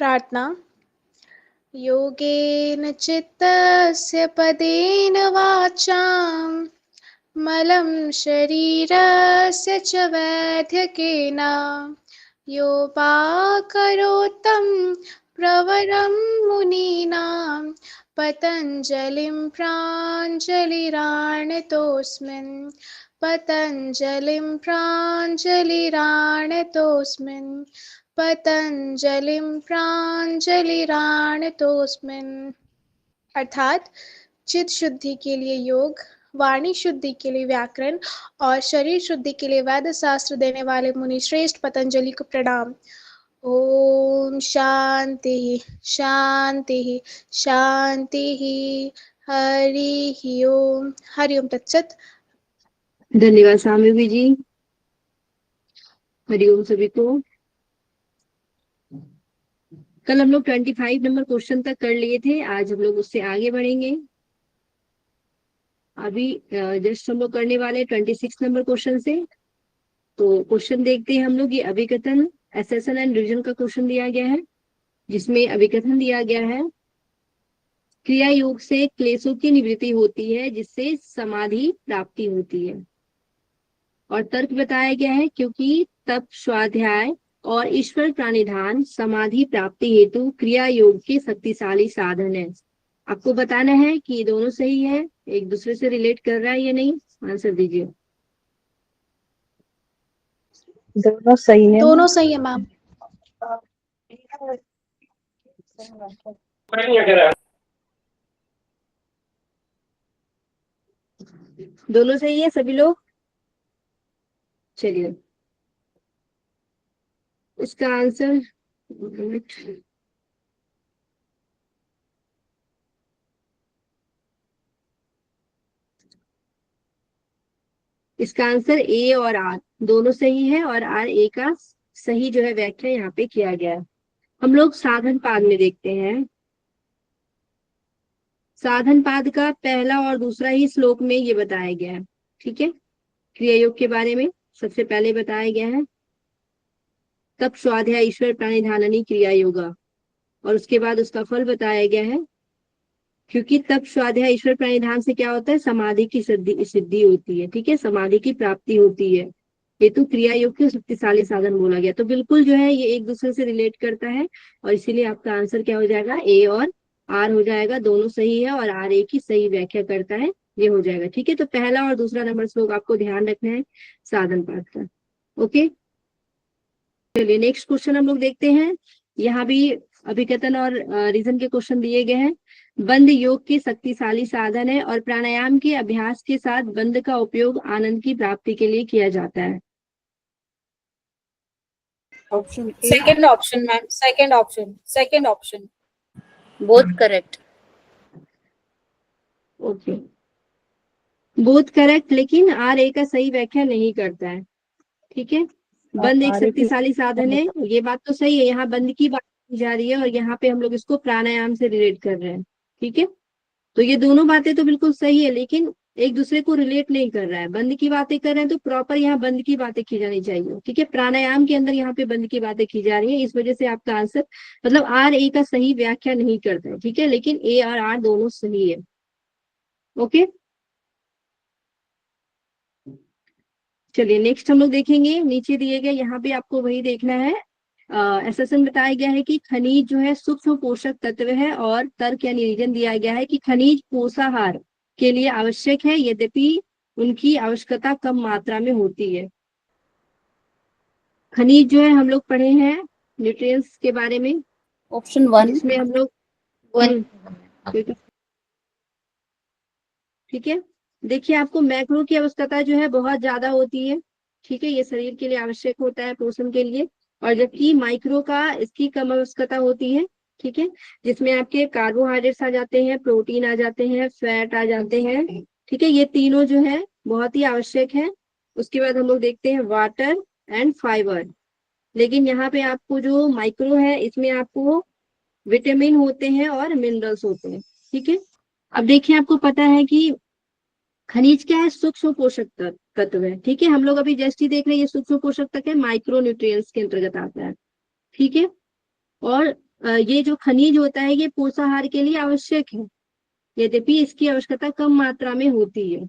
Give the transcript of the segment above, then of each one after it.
प्रार्थना। योगेन चित्तस्य पदेन वाचां मलं शरीरस्य च वैद्यकेन योपाकरोत्तं प्रवरं मुनीनां पतञ्जलिं प्राञ्जलिराणतोऽस्मिन् पतञ्जलिं प्राञ्जलिराणतोऽस्मिन् पतंजलिं प्राञ्जलिराणतोऽस्मिन्। अर्थात चित्त शुद्धि के लिए योग, वाणी शुद्धि के लिए व्याकरण और शरीर शुद्धि के लिए वेद शास्त्र देने वाले मुनि श्रेष्ठ पतंजलि को प्रणाम। ओम शांति शांति शांति। हरि ओम। हरि ओम तत्सत। धन्यवाद सामूवी जी। हरिओम सभी को। कल हम लोग 25 नंबर क्वेश्चन तक कर लिए थे, आज हम लोग उससे आगे बढ़ेंगे। अभी जस्ट हम लोग करने वाले 26 नंबर क्वेश्चन से। तो क्वेश्चन देखते हैं हम लोग। ये अभिकथन, एसेशन एंड रिविजन का क्वेश्चन दिया गया है, जिसमें अभिकथन दिया गया है क्रिया योग से क्लेशों की निवृत्ति होती है, जिससे समाधि प्राप्ति होती है। और तर्क बताया गया है क्योंकि तप, स्वाध्याय और ईश्वर प्राणिधान समाधि प्राप्ति हेतु क्रिया योग के शक्तिशाली साधन है। आपको बताना है कि ये दोनों सही है, एक दूसरे से रिलेट कर रहा है या नहीं। आंसर दीजिए। दोनों सही है। दोनों सही है मैम। दोनों सही है सभी लोग। चलिए इसका आंसर इसका आंसर ए और आर दोनों सही है, और आर ए का सही जो है व्याख्या यहाँ पे किया गया है। हम लोग साधन पाद में देखते हैं। साधन पाद का पहला और दूसरा ही श्लोक में ये बताया गया है। ठीक है, क्रिया योग के बारे में सबसे पहले बताया गया है तब स्वाध्याय ईश्वर प्राणिधाननी क्रिया योगा, और उसके बाद उसका फल बताया गया है। क्योंकि तब स्वाध्याय ईश्वर प्राणिधान से क्या होता है, समाधि की सिद्धि होती है। ठीक है, समाधि की प्राप्ति होती है, हेतु क्रिया योग के शक्तिशाली साधन बोला गया। तो बिल्कुल जो है ये एक दूसरे से रिलेट करता है, और इसीलिए आपका आंसर क्या हो जाएगा, ए और आर हो जाएगा। दोनों सही है और आर ए की सही व्याख्या करता है, ये हो जाएगा। ठीक है, तो पहला और दूसरा नंबर श्लोक आपको ध्यान रखना है साधन पाठ का। ओके, चलिए नेक्स्ट क्वेश्चन हम लोग देखते हैं। यहाँ भी अभिकथन और रीजन के क्वेश्चन दिए गए हैं। बंद योग के शक्तिशाली साधन है और प्राणायाम के अभ्यास के साथ बंद का उपयोग आनंद की प्राप्ति के लिए किया जाता है। Option second option ma'am, second option both correct. Okay, both correct, लेकिन आर ए का सही व्याख्या नहीं करता है। ठीक है, बंद एक शक्तिशाली साधन है, ये बात तो सही है। यहाँ बंद की बात की जा रही है और यहाँ पे हम लोग इसको प्राणायाम से रिलेट कर रहे हैं। ठीक है, तो ये दोनों बातें तो बिल्कुल सही है, लेकिन एक दूसरे को रिलेट नहीं कर रहा है। बंद की बातें कर रहे हैं तो प्रॉपर यहाँ बंद की बातें की जानी चाहिए। ठीक है, प्राणायाम के अंदर यहाँ पे बंद की बातें की जा रही है, इस वजह से आपका आंसर मतलब आर ए का सही व्याख्या नहीं करता है। ठीक है, लेकिन ए और आर दोनों सही है। ओके, चलिए नेक्स्ट हम लोग देखेंगे। नीचे दिए गए यहाँ पे आपको वही देखना है। एसेशन बताया गया है कि खनिज जो है सूक्ष्म पोषक तत्व है, और तर्क या निरीजन दिया गया है कि खनिज पोषाहार के लिए आवश्यक है, यद्यपि उनकी आवश्यकता कम मात्रा में होती है। खनिज जो है हम लोग पढ़े हैं न्यूट्रिएंट्स के बारे में, ऑप्शन 1 जिसमें हम लोग ठीक है, देखिए आपको मैक्रो की आवश्यकता जो है बहुत ज्यादा होती है। ठीक है, ये शरीर के लिए आवश्यक होता है पोषण के लिए, और जबकि माइक्रो का इसकी कम आवश्यकता होती है। ठीक है, जिसमें आपके कार्बोहाइड्रेट्स आ जाते हैं, प्रोटीन आ जाते हैं, फैट आ जाते हैं। ठीक है, ये तीनों जो है बहुत ही आवश्यक है। उसके बाद हम लोग देखते हैं वाटर एंड फाइबर। लेकिन यहाँ पे आपको जो माइक्रो है इसमें आपको विटामिन होते हैं और मिनरल्स होते हैं। ठीक है, अब देखिए आपको पता है कि खनिज क्या है, सूक्ष्म पोषक तत्व है। ठीक है, हम लोग अभी जस्ट ही देख रहे हैं ये सूक्ष्म पोषक तत्व है, माइक्रो न्यूट्रिएंट्स के अंतर्गत आता है। ठीक है, और ये जो खनिज होता है ये पोषाहार के लिए आवश्यक है, यद्यपि इसकी आवश्यकता कम मात्रा में होती है।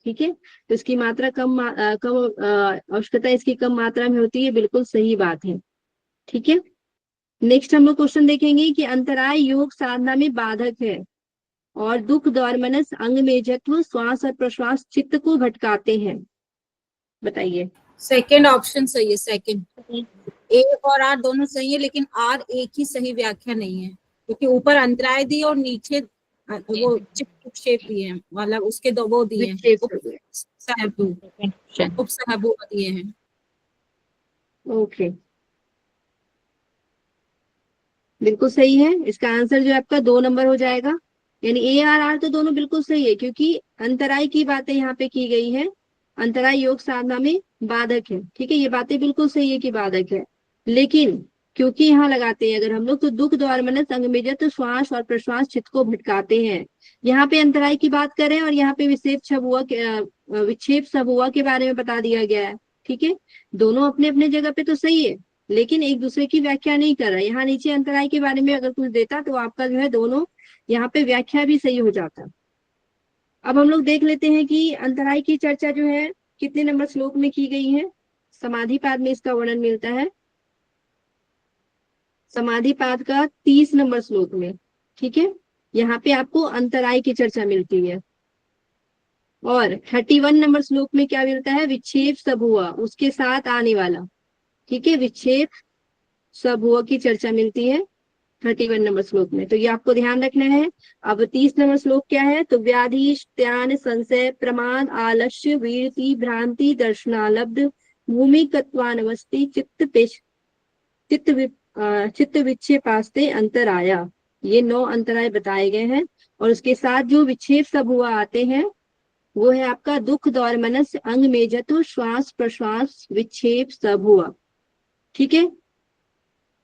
ठीक है, तो इसकी मात्रा कम आवश्यकता इसकी कम मात्रा में होती है, बिल्कुल सही बात है। ठीक है, नेक्स्ट हम लोग क्वेश्चन देखेंगे कि अंतराय योग साधना में बाधक है और दुख द्वारमनस अंग मेजत्व श्वास और प्रश्वास चित्त को भटकाते हैं, बताइए। सेकंड ऑप्शन सही है, सेकंड। ए और आर दोनों सही है, लेकिन आर एक ही सही व्याख्या नहीं है, क्योंकि ऊपर अंतराय दी और नीचे वो उपक्षेप दिए हैं, मतलब उसके दो वो दिए हैं, विक्षेप हो गया। उपसहबू दिए हैं। ओके, बिल्कुल सही है। इसका आंसर जो है आपका 2 नंबर हो जाएगा, यानी ए और आर तो दोनों बिल्कुल सही है, क्योंकि अंतराय की बातें यहाँ पे की गई है। अंतराय योग साधना में बाधक है, ठीक है, ये बातें बिल्कुल सही है कि बाधक है, लेकिन क्योंकि यहाँ लगाते हैं अगर हम लोग तो दुख द्वारमनस अंग मेजत्व श्वास और प्रश्वास चित्त को भटकाते हैं। यहाँ पे अंतराय की बात करें और यहाँ पे विक्षेप सबहुआ के बारे में बता दिया गया है। ठीक है, दोनों अपने अपने जगह पे तो सही है, लेकिन एक दूसरे की व्याख्या नहीं कर रहा है। यहाँ नीचे अंतराय के बारे में अगर कुछ देता तो आपका जो है दोनों यहाँ पे व्याख्या भी सही हो जाता। अब हम लोग देख लेते हैं कि अंतराय की चर्चा जो है कितने नंबर श्लोक में की गई है। समाधिपाद में इसका वर्णन मिलता है, समाधिपाद का 30 नंबर श्लोक में। ठीक है, यहाँ पे आपको अंतराय की चर्चा मिलती है। और 31 नंबर श्लोक में क्या मिलता है, विक्षेप सबहुआ, उसके साथ आने वाला। ठीक है, विक्षेप सबहुआ की चर्चा मिलती है 31 नंबर श्लोक में, तो ये आपको ध्यान रखना है। अब 30 नंबर श्लोक क्या है, तो व्याधि त्यान संशय प्रमाद आलस्य वीरति भ्रांति दर्शनालब्ध भूमिकत्वानवस्थि चित्त विक्षेपास्ते अंतराया, ये 9 अंतराय बताए गए हैं। और उसके साथ जो विक्षेप सब हुआ आते हैं वो है आपका दुख द्वारमनस अंग मेजत्व श्वास प्रश्वास विक्षेप सब हुआ। ठीक है,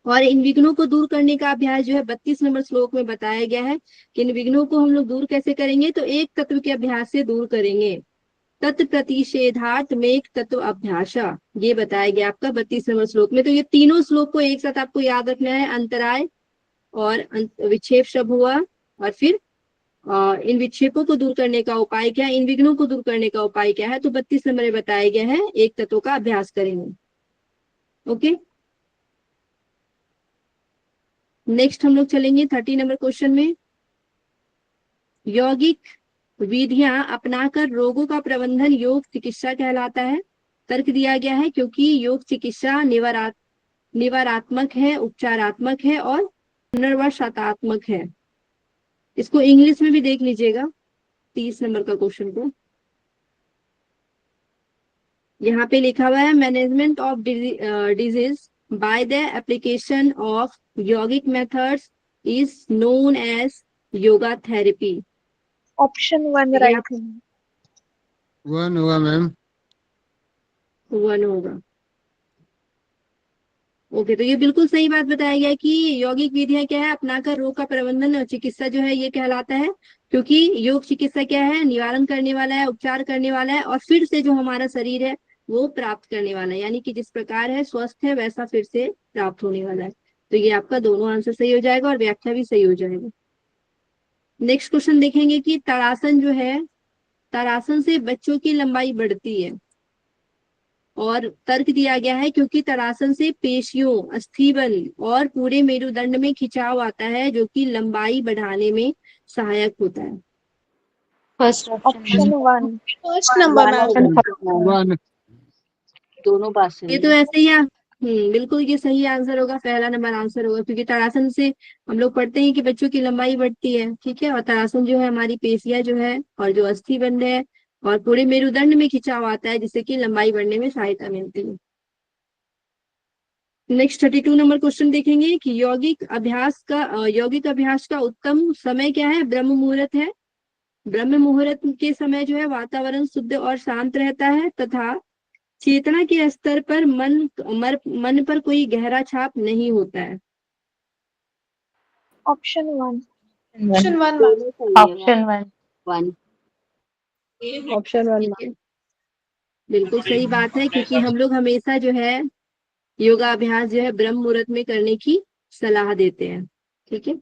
और इन विघ्नों को दूर करने का अभ्यास जो है 32 नंबर श्लोक में बताया गया है कि इन विघ्नों को हम लोग दूर कैसे करेंगे, तो एक तत्व के अभ्यास से दूर करेंगे। तत्प्रतिषेधार्थ में एक तत्व अभ्यासा, ये बताया गया आपका 32 नंबर श्लोक में। तो ये तीनों श्लोक को एक साथ आपको याद रखना है, अंतराय और विक्षेप शब्द हुआ, और फिर इन विक्षेपों को दूर करने का उपाय क्या है, इन विघ्नों को दूर करने का उपाय क्या है, तो 32 नंबर में बताया गया है एक तत्व का अभ्यास करेंगे। ओके, नेक्स्ट हम लोग चलेंगे 30 नंबर क्वेश्चन में। यौगिक विधियां अपनाकर रोगों का प्रबंधन योग चिकित्सा कहलाता है। तर्क दिया गया है क्योंकि योग चिकित्सा निवारात्मक है, उपचारात्मक है और पुनर्वसात्मक है। इसको इंग्लिश में भी देख लीजिएगा 30 नंबर का क्वेश्चन को, यहाँ पे लिखा हुआ है management of disease by the application of yogic methods is known as yoga therapy. Option 1 right है। 1 होगा मैम। 1 होगा। ओके, तो ये बिल्कुल सही बात बताया गया कि यौगिक विधियां क्या है, अपनाकर रोग का प्रबंधन और चिकित्सा जो है ये कहलाता है, क्योंकि योग चिकित्सा क्या है, निवारण करने वाला है, उपचार करने वाला है, और फिर से जो हमारा शरीर है वो प्राप्त करने वाला है, यानी कि जिस प्रकार है स्वस्थ है वैसा फिर से प्राप्त होने वाला है। तो ये आपका दोनों आंसर सही हो जाएगा और व्याख्या भी सही हो जाएगा। नेक्स्ट क्वेश्चन देखेंगे कि ताड़ासन जो है, ताड़ासन से बच्चों की लंबाई बढ़ती है, और तर्क दिया गया है क्योंकि ताड़ासन से पेशियों अस्थिबल और पूरे मेरुदंड में खिंचाव आता है जो कि लंबाई बढ़ाने में सहायक होता है। First option 1 first number ma'am. 1 दोनों बात सही ये तो है। ऐसे ही बिल्कुल ये सही आंसर होगा, पहला नंबर आंसर होगा, क्योंकि ताड़ासन से हम लोग पढ़ते हैं कि बच्चों की लंबाई बढ़ती है। ठीक है, और ताड़ासन जो है हमारी पेशियां जो है और जो अस्थिबंध है और पूरे मेरुदंड में खिंचाव आता है जिससे कि लंबाई बढ़ने में सहायता मिलती है। नेक्स्ट 32 नंबर क्वेश्चन देखेंगे कि यौगिक अभ्यास का उत्तम समय क्या है, ब्रह्म मुहूर्त है। ब्रह्म मुहूर्त के समय जो है वातावरण शुद्ध और शांत रहता है तथा चेतना के स्तर पर मन पर कोई गहरा छाप नहीं होता है। ऑप्शन 1 ऑप्शन 1 ऑप्शन 1 ऑप्शन 1 ठीक है, बिल्कुल सही बात है, क्योंकि हम लोग हमेशा जो है योगाभ्यास जो है ब्रह्म मुहूर्त में करने की सलाह देते हैं। ठीक है,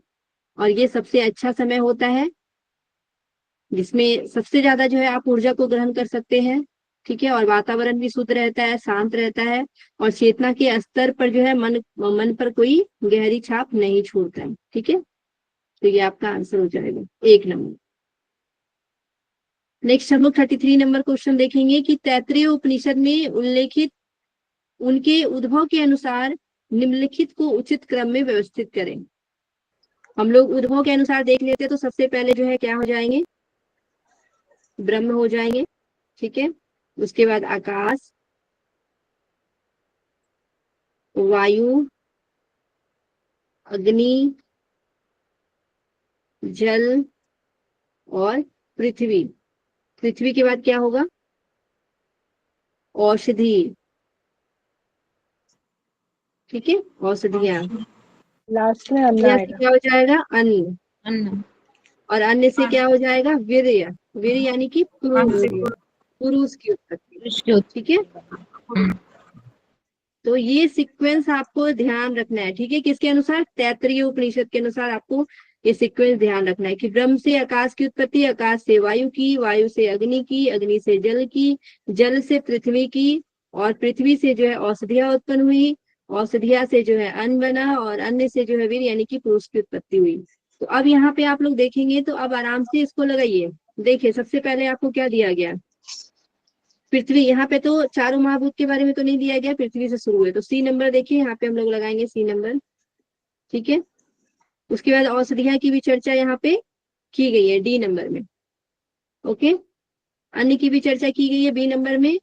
और ये सबसे अच्छा समय होता है जिसमें सबसे ज्यादा जो है आप ऊर्जा को ग्रहण कर सकते हैं। ठीक है, और वातावरण भी शुद्ध रहता है, शांत रहता है, और चेतना के स्तर पर जो है मन पर कोई गहरी छाप नहीं छोड़ता है। ठीक है, तो ये आपका आंसर हो जाएगा 1 नंबर। नेक्स्ट हम लोग 33 नंबर क्वेश्चन देखेंगे कि तैत्तिरीय उपनिषद में उल्लेखित उनके उद्भव के अनुसार निम्नलिखित को उचित क्रम में व्यवस्थित करें। हम लोग उद्भव के अनुसार देख लेते हैं, तो सबसे पहले जो है क्या हो जाएंगे, ब्रह्म हो जाएंगे। ठीक है, उसके बाद आकाश, वायु, अग्नि, जल और पृथ्वी। पृथ्वी के बाद क्या होगा, औषधि। ठीक है, औषधियां। लास्ट में अन्न औषधियां से आएगा। क्या हो जाएगा, अन्न। अन्न। और अन्य से क्या हो जाएगा, वीर्य। वीर्य यानी कि पुरुष, पुरुष की उत्पत्ति। ठीक है, तो ये सीक्वेंस आपको ध्यान रखना है। ठीक है, किसके अनुसार, तैत्तिरीय उपनिषद के अनुसार आपको ये सीक्वेंस ध्यान रखना है कि ब्रह्म से आकाश की उत्पत्ति, आकाश से वायु की, वायु से अग्नि की, अग्नि से जल की, जल से पृथ्वी की, और पृथ्वी से जो है औषधियां उत्पन्न हुई, औषधिया से जो है अन्न बना, और अन्न से जो है वीर यानी कि पुरुष की उत्पत्ति हुई। तो अब यहाँ पे आप लोग देखेंगे तो अब आराम से इसको लगाइए। देखिए, सबसे पहले आपको क्या दिया गया, पृथ्वी। यहाँ पे तो चारों महाभूत के बारे में तो नहीं दिया गया, पृथ्वी से शुरू है, तो सी नंबर देखिए, यहाँ पे हम लोग लगाएंगे सी नंबर। ठीक है, उसके बाद औषधियां की भी चर्चा यहाँ पे की गई है डी नंबर में। ओके, अन्य की भी चर्चा की गई है बी नंबर में,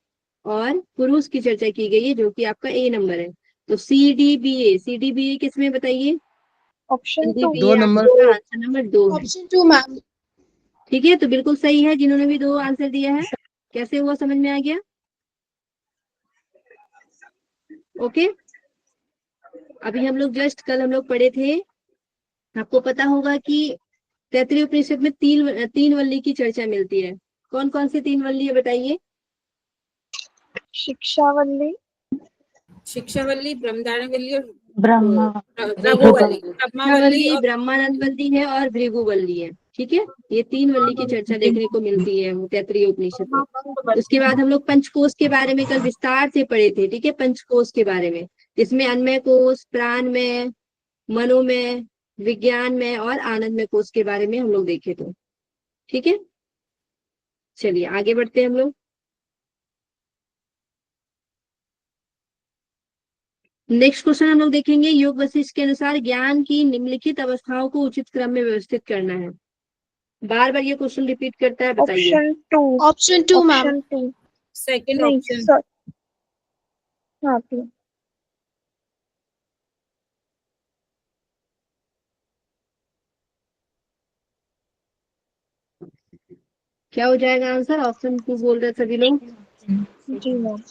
और पुरुष की चर्चा की गई है जो कि आपका ए नंबर है। तो सी डी बी ए, सी डी बी ए किसमें बताइए, ऑप्शन सी डी 2। बी 2 ए नंबर। आपका आंसर नंबर 2 है। Option 2 ma'am. ठीक है, तो बिल्कुल सही है, जिन्होंने भी 2 आंसर दिया है। कैसे हुआ, समझ में आ गया। ओके, अभी हम लोग जस्ट कल हम लोग पढ़े थे, आपको पता होगा कि तैत्तिरीय उपनिषद में तीन वल्ली की चर्चा मिलती है। कौन कौन सी 3 वल्ली है बताइए। शिक्षावल्ली, शिक्षावल्ली, ब्रह्मधारणवल्ली और ब्रह्मा रघुवल्ली, ब्रह्मावल्ली वल्ली, और ब्रह्मानंद वल्ली है, और भृगुवल्ली है। ठीक है, ये 3 वल्ली की चर्चा देखने को मिलती है तैत्तिरीय उपनिषद में। उसके बाद हम लोग पंचकोश के बारे में कल विस्तार से पढ़े थे। ठीक है, पंचकोश के बारे में, जिसमें अन्नमय कोश, प्राणमय, मनोमय, विज्ञानमय और आनंदमय कोश के बारे में हम लोग देखे थे। ठीक है, चलिए आगे बढ़ते हैं हम लोग। नेक्स्ट क्वेश्चन हम लोग देखेंगे, योग वशिष्ठ के अनुसार ज्ञान की निम्नलिखित अवस्थाओं को उचित क्रम में व्यवस्थित करना है। बार बार ये क्वेश्चन रिपीट करता है, बताइए। Option 2। Option 2 ma'am. Option 2 second नहीं ऑप्शन। सर, हाँ 2। क्या हो जाएगा आंसर, ऑप्शन 2 बोल रहे सभी लोग। जी मैम।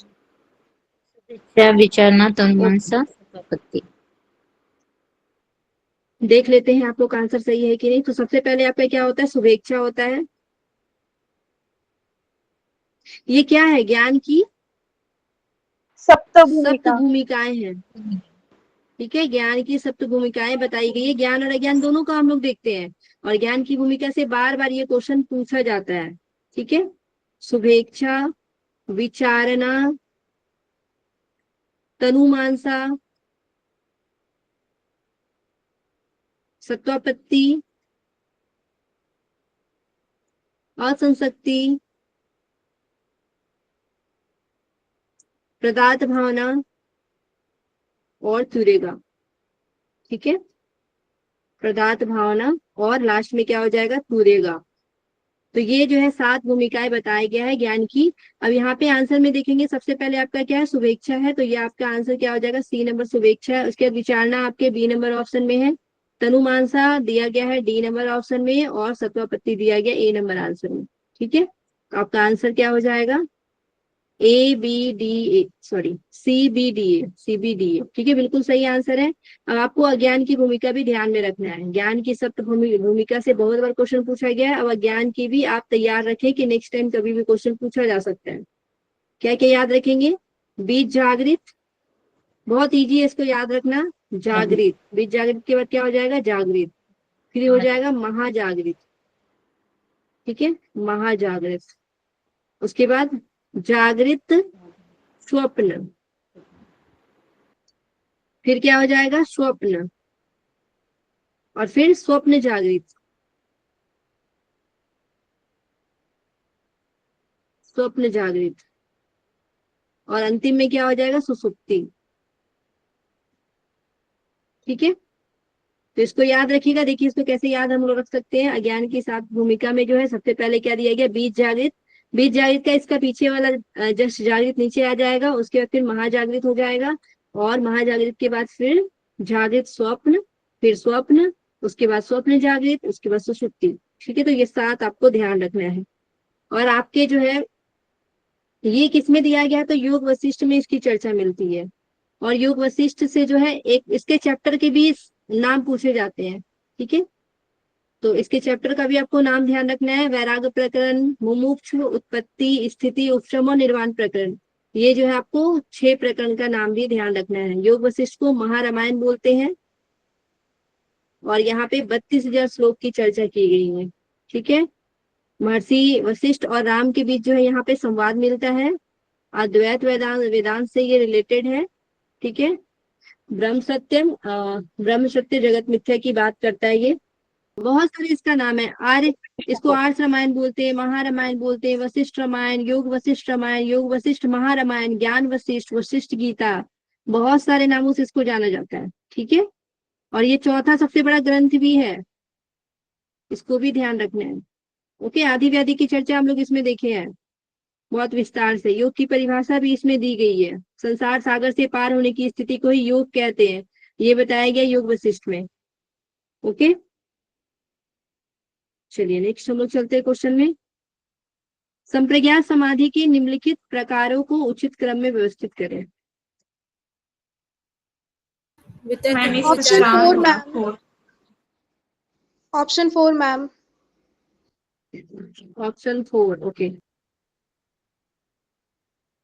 विचारना, तन्मनसा, संपत्ति। देख लेते हैं आप लोग आंसर सही है कि नहीं। तो सबसे पहले आपका क्या होता है, शुभेच्छा होता है। ये क्या है, ज्ञान की सप्त 7 भूमिका। भूमिकाएं हैं। ठीक है, ज्ञान की 7 भूमिकाएं बताई गई है। ज्ञान और अज्ञान दोनों का हम लोग देखते हैं, और ज्ञान की भूमिका से बार बार ये क्वेश्चन पूछा जाता है। ठीक है, शुभेच्छा, विचारना, तनुमानसा, सत्वापत्ति, असंशक्ति, पदार्थ भावना और तुरेगा। ठीक है, पदार्थ भावना और लास्ट में क्या हो जाएगा, तुरेगा। तो ये जो है 7 भूमिकाएं बताया गया है ज्ञान की। अब यहाँ पे आंसर में देखेंगे, सबसे पहले आपका क्या है, शुभेच्छा है, तो ये आपका आंसर क्या हो जाएगा, सी नंबर शुभेच्छा है। उसके बाद विचारना आपके बी नंबर ऑप्शन में है, तनुमानसा दिया गया है डी नंबर ऑप्शन में, और सत्वापत्ति दिया गया ए नंबर आंसर में। ठीक है, तो आपका आंसर क्या हो जाएगा, A B D A, sorry C B D A, C B D A. ठीक है, बिल्कुल सही आंसर है। अब आपको अज्ञान की भूमिका भी ध्यान में रखना है। ज्ञान की 7 भूमिका से बहुत बार क्वेश्चन पूछा गया है। अब अज्ञान की भी आप तैयार रखें कि नेक्स्ट टाइम कभी भी क्वेश्चन पूछा जा सकता है। क्या क्या याद रखेंगे, बीज जागृत, बहुत इजी है इसको याद रखना। जागृत, बीज जागृत के बाद क्या हो जाएगा? जागृत, फिर हो जाएगा महाजागृत, ठीक है, महाजागृत। उसके बाद जागृत स्वप्न, फिर क्या हो जाएगा? स्वप्न, और फिर स्वप्न जागृत, स्वप्न जागृत, और अंतिम में क्या हो जाएगा? सुसुप्ति, ठीक है। तो इसको याद रखिएगा। देखिए इसको कैसे याद हम लोग रख सकते हैं। अज्ञान की सात भूमिका में जो है सबसे पहले क्या दिया गया? बीज जागृत। बीज जागृत का इसका पीछे वाला जस्ट जागृत नीचे आ जाएगा, उसके बाद फिर महाजागृत हो जाएगा, और महाजागृत के बाद फिर जागृत स्वप्न, फिर स्वप्न, उसके बाद स्वप्न जागृत, उसके बाद सुषुप्ति, ठीक है। तो ये सात आपको ध्यान रखना है। और आपके जो है ये किसमें दिया गया है? तो योग वशिष्ठ में इसकी चर्चा मिलती है, और योग वशिष्ठ से जो है एक इसके चैप्टर के भी नाम पूछे जाते हैं, ठीक है। तो इसके चैप्टर का भी आपको नाम ध्यान रखना है। वैराग्य प्रकरण, मुमुक्षु, उत्पत्ति, स्थिति, उपशम और निर्वाण प्रकरण, ये जो है आपको 6 प्रकरण का नाम भी ध्यान रखना है। योग वशिष्ठ को महारामायण बोलते हैं, और यहाँ पे 32,000 श्लोक की चर्चा की गई है, ठीक है। महर्षि वशिष्ठ और राम के बीच जो है यहाँ पे संवाद मिलता है। अद्वैत वेदांत से ये रिलेटेड है, ठीक है। ब्रह्म सत्य जगत मिथ्या की बात करता है ये। बहुत सारे इसका नाम है। आर्य, इसको आर्ष रामायण बोलते हैं, महारामायण बोलते हैं, वशिष्ठ रामायण, योग वशिष्ठ महारामायण, ज्ञान वशिष्ठ, वशिष्ठ गीता, बहुत सारे नामों से इसको जाना जाता है, ठीक है। और ये चौथा सबसे बड़ा ग्रंथ भी है, इसको भी ध्यान रखना है। ओके, आदि व्याधि की चर्चा हम लोग इसमें देखे हैं बहुत विस्तार से। योग की परिभाषा भी इसमें दी गई है। संसार सागर से पार होने की स्थिति को ही योग कहते हैं, ये बताया गया योग वशिष्ठ में। ओके, चलिए नेक्स्ट हम लोग चलते हैं क्वेश्चन में। संप्रज्ञात समाधि के निम्नलिखित प्रकारों को उचित क्रम में व्यवस्थित करें। Option 4 ma'am, option 4 ma'am. Option 4, okay,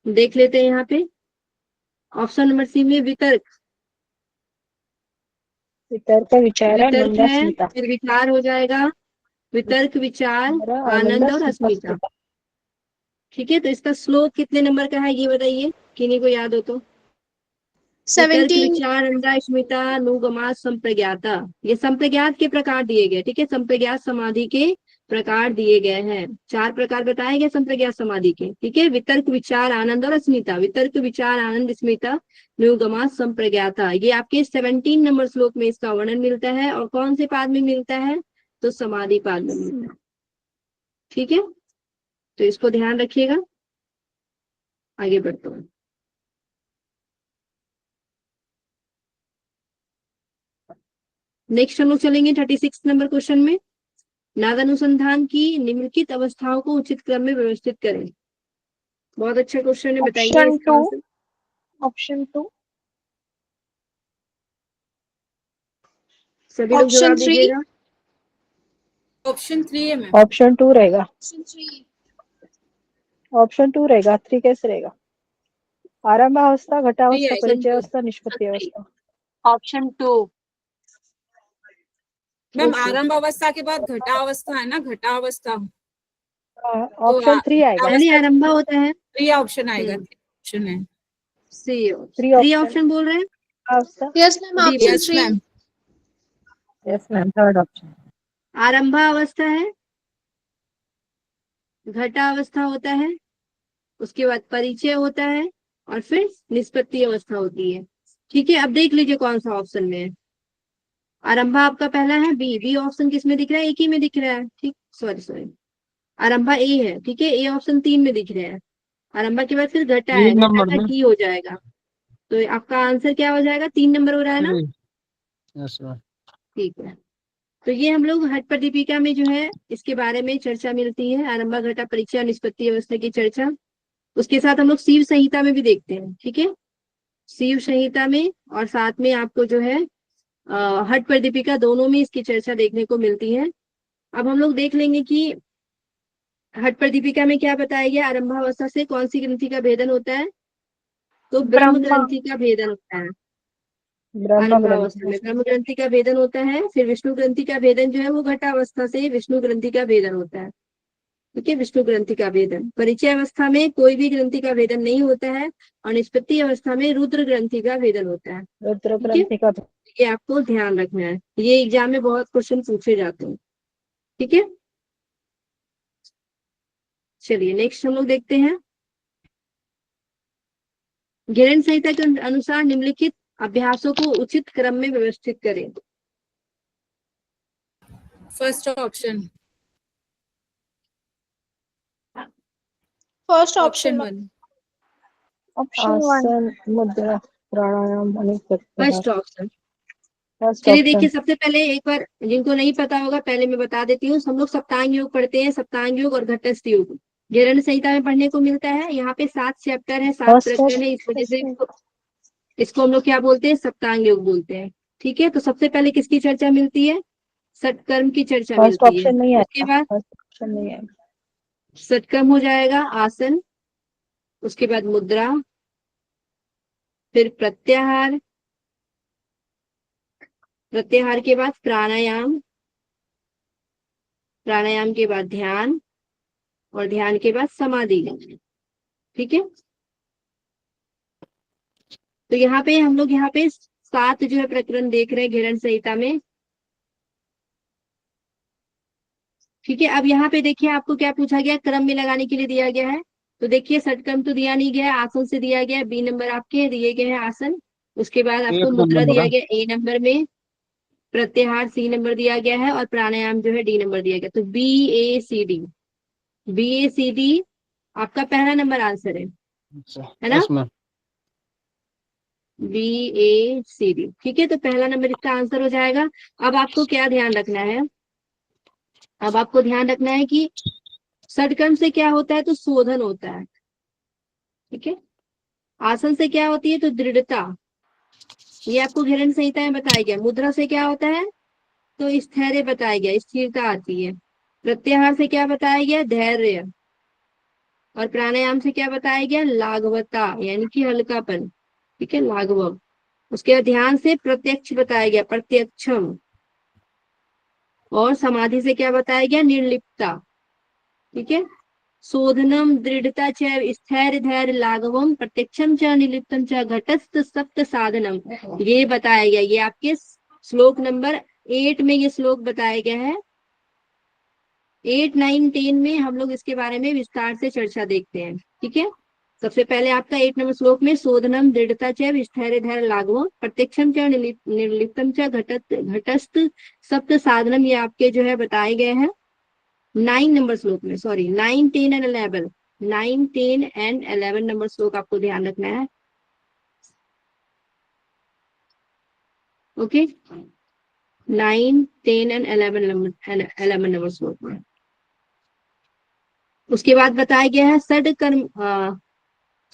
देख लेते हैं यहाँ पे। ऑप्शन नंबर सी में वितर्क, वितर्क, विचार, वितर्क आनंद, है, अस्मिता। फिर विचार हो जाएगा, वितर्क, विचार, आनंद और अस्मिता, ठीक है। तो इसका श्लोक कितने नंबर का है ये बताइए, किन्हीं को याद हो तो। वितर्क, 17। विचार, आनंद, अस्मिता, अनुगमा, संप्रज्ञाता, ये संप्रज्ञात के प्रकार दिए गए, ठीक है। संप्रज्ञात समाधि के प्रकार दिए गए हैं, 4 प्रकार बताए गए संप्रज्ञात समाधि के, ठीक है। वितर्क, विचार, आनंद और अस्मिता, वितर्क, विचार, आनंद, अस्मिता, अनुगमा, संप्रज्ञाता, ये आपके 17 नंबर श्लोक में इसका वर्णन मिलता है। और कौन से पाद में मिलता है? तो समाधि पाद में मिलता है, ठीक है। तो इसको ध्यान रखिएगा। आगे बढ़ते हैं। नेक्स्ट हम लोग चलेंगे 36 नंबर क्वेश्चन में। नाद अनुसंधान की निम्नलिखित अवस्थाओं को उचित क्रम में व्यवस्थित करें। बहुत अच्छा क्वेश्चन है, बताइए ऑप्शन इसका 2, आंसर। ऑप्शन 2, सभी लोग ऑप्शन जवाब 3, दीजिएगा। ऑप्शन 3 है मैम। ऑप्शन 2 रहेगा, ऑप्शन 3, ऑप्शन 2 रहेगा। 3 कैसे रहेगा? आरंभ अवस्था, घटावस्था, Option परिचय 2 अवस्था, निष्पत्ति अवस्था। ऑप्शन 2। मैम ओके, आरंभ अवस्था के बाद घटावस्था है ना, घटावस्था। तो ऑप्शन 3 आएगा। पहले आरंभ होता है, 3 ऑप्शन आएगा, 3 ऑप्शन है। सी, 3 3 ऑप्शन ऑप्शन बोल रहे हैं। अवस्था। यस मैम, बी ऑप्शन बोल, yes 3। Ma'am. Yes ma'am, third option. आरंभा अवस्था है, घटा अवस्था होता है, उसके बाद परिचय होता है, और फिर निष्पत्ति अवस्था होती है, ठीक है। अब देख लीजिए कौन सा ऑप्शन में है। आरंभा आपका पहला है, बी ऑप्शन किस में दिख रहा है? एक ही में दिख रहा है, ठीक, सॉरी, आरंभा ए है, ठीक है। ए ऑप्शन 3 में दिख रहा है। आरंभा के बाद फिर घटा है, 3 घटा नंबर का में। डी हो जाएगा। तो आपका आंसर क्या हो जाएगा? 3 नंबर हो रहा है ना, यस मैम। ठीक है। तो ये हम लोग हट प्रदीपिका में जो है इसके बारे में चर्चा मिलती है, आरंभा, घटा, परिचय, निष्पत्ति अवस्था की चर्चा। उसके साथ हम लोग शिव संहिता में भी देखते हैं, ठीक है। शिव संहिता में और साथ में आपको जो है हट प्रदीपिका, दोनों में इसकी चर्चा देखने को मिलती है। अब हम लोग देख लेंगे कि हट प्रदीपिका में क्या बताया गया। आरंभावस्था से कौन सी ग्रंथि का भेदन होता है? तो ब्रह्म ब्रह्मा, ग्रंथि का भेदन होता है, ब्रह्म आरंभावस्था ग्रंथि। में ब्रह्म ग्रंथि का भेदन होता है। फिर विष्णु ग्रंथि का भेदन जो है वो घटावस्था से विष्णु ग्रंथि का भेदन होता है। ठीक है, विष्णु ग्रंथि का भेदन। परिचय अवस्था में कोई भी ग्रंथि का भेदन नहीं होता है और निष्पत्ति अवस्था में रुद्र ग्रंथि का भेदन होता है। रुद्र ठीक है, ग्रंथि का। ये आपको ध्यान रखना है, ये एग्जाम में बहुत क्वेश्चन पूछे जाते हैं। ठीक है, चलिए नेक्स्ट हम लोग देखते हैं। घेरन संहिता के अनुसार निम्नलिखित अभ्यासों को उचित क्रम में व्यवस्थित करें। First option, first option option. 1। Option 1। आसन, मुद्रा, प्राणायाम, अनेक प्रत्याहार। First option. फर्स्ट चलिए ऑप्शन। देखिए, सबसे पहले एक बार जिनको नहीं पता होगा पहले मैं बता देती हूँ। हम लोग सप्तांग योग पढ़ते हैं, सप्तांग योग और घटस्थ योग घेरन संहिता में पढ़ने को मिलता है। यहाँ पे 7 चैप्टर है, 7 फर्स्ट प्रकरण है, इस वजह से इसको हम लोग क्या बोलते हैं, सप्तांग योग बोलते हैं। ठीक है, तो सबसे पहले किसकी चर्चा मिलती है, सटकर्म की चर्चा फर्स्ट मिलती है। ऑप्शन नहीं उसके आएगा, बाद फर्स्ट ऑप्शन नहीं आएगा। सटकर्म हो जाएगा आसन, उसके बाद मुद्रा, फिर प्रत्याहार, प्रत्याहार के बाद प्राणायाम, प्राणायाम के बाद ध्यान और ध्यान के बाद समाधि। ठीक है, तो यहाँ पे हम लोग यहाँ पे 7 जो है प्रकरण देख रहे हैं घेरन संहिता में। ठीक है, अब यहाँ पे देखिए आपको क्या पूछा गया, क्रम में लगाने के लिए दिया गया है। तो देखिए सटकर्म तो दिया नहीं गया है, आसन से दिया गया है, बी नंबर आपके दिए गए हैं आसन। उसके बाद आपको एक मुद्रा नंबर दिया बड़ा। गया ए नंबर में, प्रत्याहार सी नंबर दिया गया है और प्राणायाम जो है डी नंबर दिया गया। तो बी ए सी डी, बी ए सी डी आपका पहला नंबर आंसर है ना, यस मैम। बी ए सी डी। ठीक है, तो पहला नंबर इसका आंसर हो जाएगा। अब आपको क्या ध्यान रखना है, अब आपको ध्यान रखना है कि षटकर्म से क्या होता है, तो शोधन होता है। ठीक है, आसन से क्या होती है, तो दृढ़ता, ये आपको घेरन संहिता में बताया गया। मुद्रा से क्या होता है, तो स्थैर्य बताया गया, स्थिरता आती है। प्रत्याहार से क्या बताया गया, धैर्य। और प्राणायाम से क्या बताया गया, लाघवता यानी कि हल्कापन। ठीक है, लाघव। उसके बाद ध्यान से प्रत्यक्ष बताया गया, प्रत्यक्षम। और समाधि से क्या बताया गया, निर्लिप्तता। ठीक है, शोधनम, दृढ़ता च, स्थैर्य, धैर्य, लाघवम, प्रत्यक्षम च, निर्लिप्तम च, घटस्थ सप्त साधनम, ये बताया गया। ये आपके श्लोक नंबर 8 में ये श्लोक बताया गया है। 8, 9, 10 में हम लोग इसके बारे में विस्तार से चर्चा देखते हैं। ठीक है, सबसे पहले आपका 8 नंबर श्लोक में शोधनम, दृढ़ता च, स्थैर्य, धैर्य, लाघवम, प्रत्यक्षम च, निर्लिप्तम च, घटस्थ सप्त साधनम, ये आपके जो है बताए गए हैं 9 नंबर श्लोक में। सॉरी, 9, 10 एंड 11, 9, 10 एंड 11 नंबर श्लोक आपको ध्यान रखना है। ओके, 9, 10 एंड 11 नंबर श्लोक में। उसके बाद बताया गया है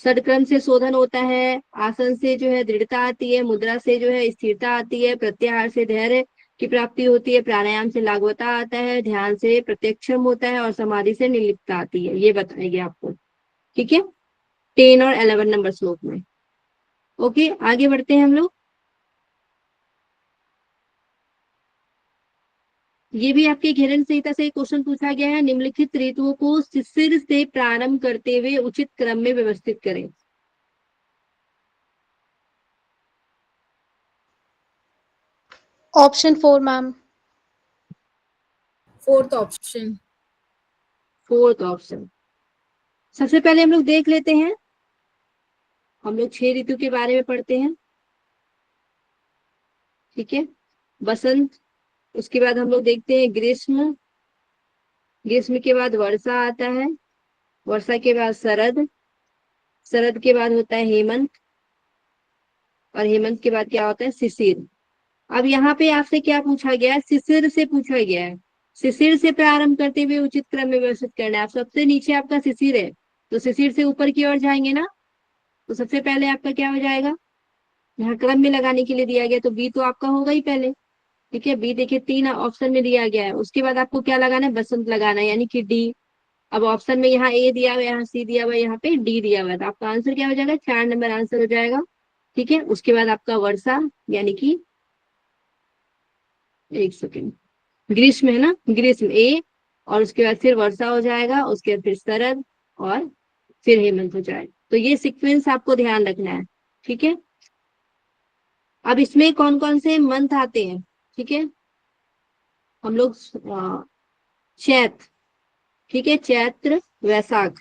षडकर्म से शोधन होता है, आसन से जो है दृढ़ता आती है, मुद्रा से जो है स्थिरता आती है, प्रत्याहार से धैर्य की प्राप्ति होती है, प्राणायाम से लाघवता आता है, ध्यान से प्रत्यक्षम होता है और समाधि से निर्लिप्तता आती है। ये बताएंगे आपको। ठीक है, 10 और 11 नंबर श्लोक में। ओके, आगे बढ़ते हैं हम लोग। ये भी आपके घेरन संहिता से क्वेश्चन पूछा गया है, निम्नलिखित ऋतुओं को शिशिर से प्रारंभ करते हुए उचित क्रम में व्यवस्थित करें। Option 4 ma'am. Fourth option. Fourth option. सबसे पहले हम लोग देख लेते हैं, हम लोग 6 ऋतु के बारे में पढ़ते हैं। ठीक है, बसंत, उसके बाद हम लोग देखते हैं ग्रीष्म, ग्रीष्म के बाद वर्षा आता है, वर्षा के बाद शरद, शरद के बाद होता है हेमंत और हेमंत के बाद क्या होता है, शिशिर। अब यहाँ पे आपसे क्या पूछा गया है, शिशिर से पूछा गया है। शिशिर से प्रारंभ करते हुए उचित क्रम में व्यवस्थित करना है। आप सबसे नीचे आपका शिशिर है, तो शिशिर से ऊपर की ओर जाएंगे ना, तो सबसे पहले आपका क्या हो जाएगा, यहाँ क्रम में लगाने के लिए दिया गया तो बी तो आपका होगा ही पहले। ठीक है, बी देखिए 3 ऑप्शन में दिया गया है। उसके बाद आपको क्या लगाना है, बसंत लगाना है यानी कि डी। अब ऑप्शन में यहाँ ए दिया हुआ है, यहाँ सी दिया हुआ है, यहाँ पे डी दिया हुआ है, तो आपका आंसर क्या हो जाएगा, 4 नंबर आंसर हो जाएगा। ठीक है। उसके बाद आपका वर्षा यानी कि, एक सेकेंड, ग्रीष्म है ना, ग्रीष्म ए, और उसके बाद फिर वर्षा हो जाएगा, उसके बाद फिर शरद, और फिर हेमंत हो जाएगा। तो ये सीक्वेंस आपको ध्यान रखना है, ठीक है। अब इसमें कौन कौन से मंथ आते हैं, ठीक है। हम लोग चैत, ठीक है, चैत्र वैशाख,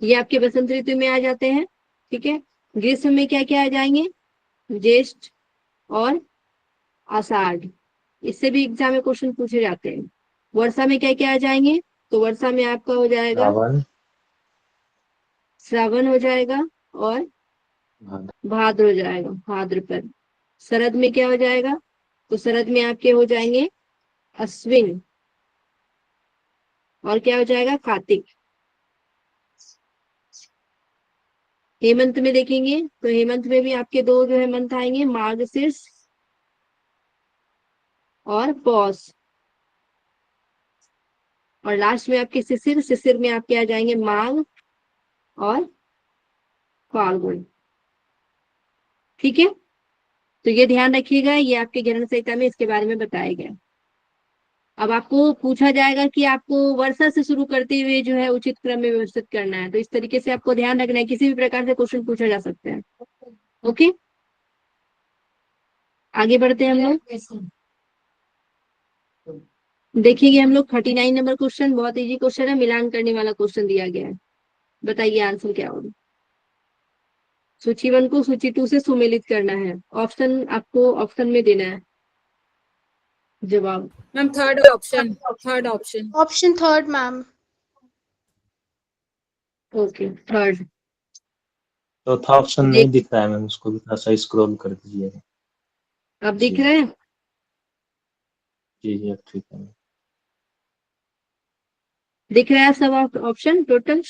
ये आपके बसंत ऋतु में आ जाते हैं, ठीक है। ग्रीष्म में क्या क्या आ जाएंगे, ज्येष्ठ और आषाढ़, इससे भी एग्जाम में क्वेश्चन पूछे जाते हैं। वर्षा में क्या क्या आ जाएंगे, तो वर्षा में आपका हो जाएगा श्रावण, श्रावण हो जाएगा, और भाद्र, भाद्र हो जाएगा, भाद्रपद। शरद में क्या हो जाएगा, तो शरद में आपके हो जाएंगे अश्विन, और क्या हो जाएगा कार्तिक। हेमंत में देखेंगे तो हेमंत में भी आपके दो जो है मंथ आएंगे, मार्गशीर्ष और पौष, और लास्ट में आपके शिशिर, शिशिर में आपके आ जाएंगे माघ और फाल्गुन, ठीक है। तो ये ध्यान रखिएगा, ये आपके ग्रहण संहिता में इसके बारे में बताया गया। अब आपको पूछा जाएगा कि आपको वर्षा से शुरू करते हुए जो है उचित क्रम में व्यवस्थित करना है, तो इस तरीके से आपको ध्यान रखना है, किसी भी प्रकार से क्वेश्चन पूछा जा सकता है। ओके, आगे बढ़ते हैं हम लोग। देखिए हम लोग 39 नंबर क्वेश्चन, बहुत इजी क्वेश्चन है, मिलान करने वाला क्वेश्चन दिया गया है। बताइए आंसर क्या होगा। सूची 1 को सूची 2 से सुमेलित करना है, ऑप्शन आपको ऑप्शन में देना है जवाब। Ma'am third option, third option. Option third ma'am. Okay, third. चौथा ऑप्शन नहीं दिख रहा है मैम, उसको भी थोड़ा सा स्क्रॉल कर दीजिए। अब दिख रहे हैं, जी जी, अब ठीक है। दिख रहा है सब ऑप्शन टोटल।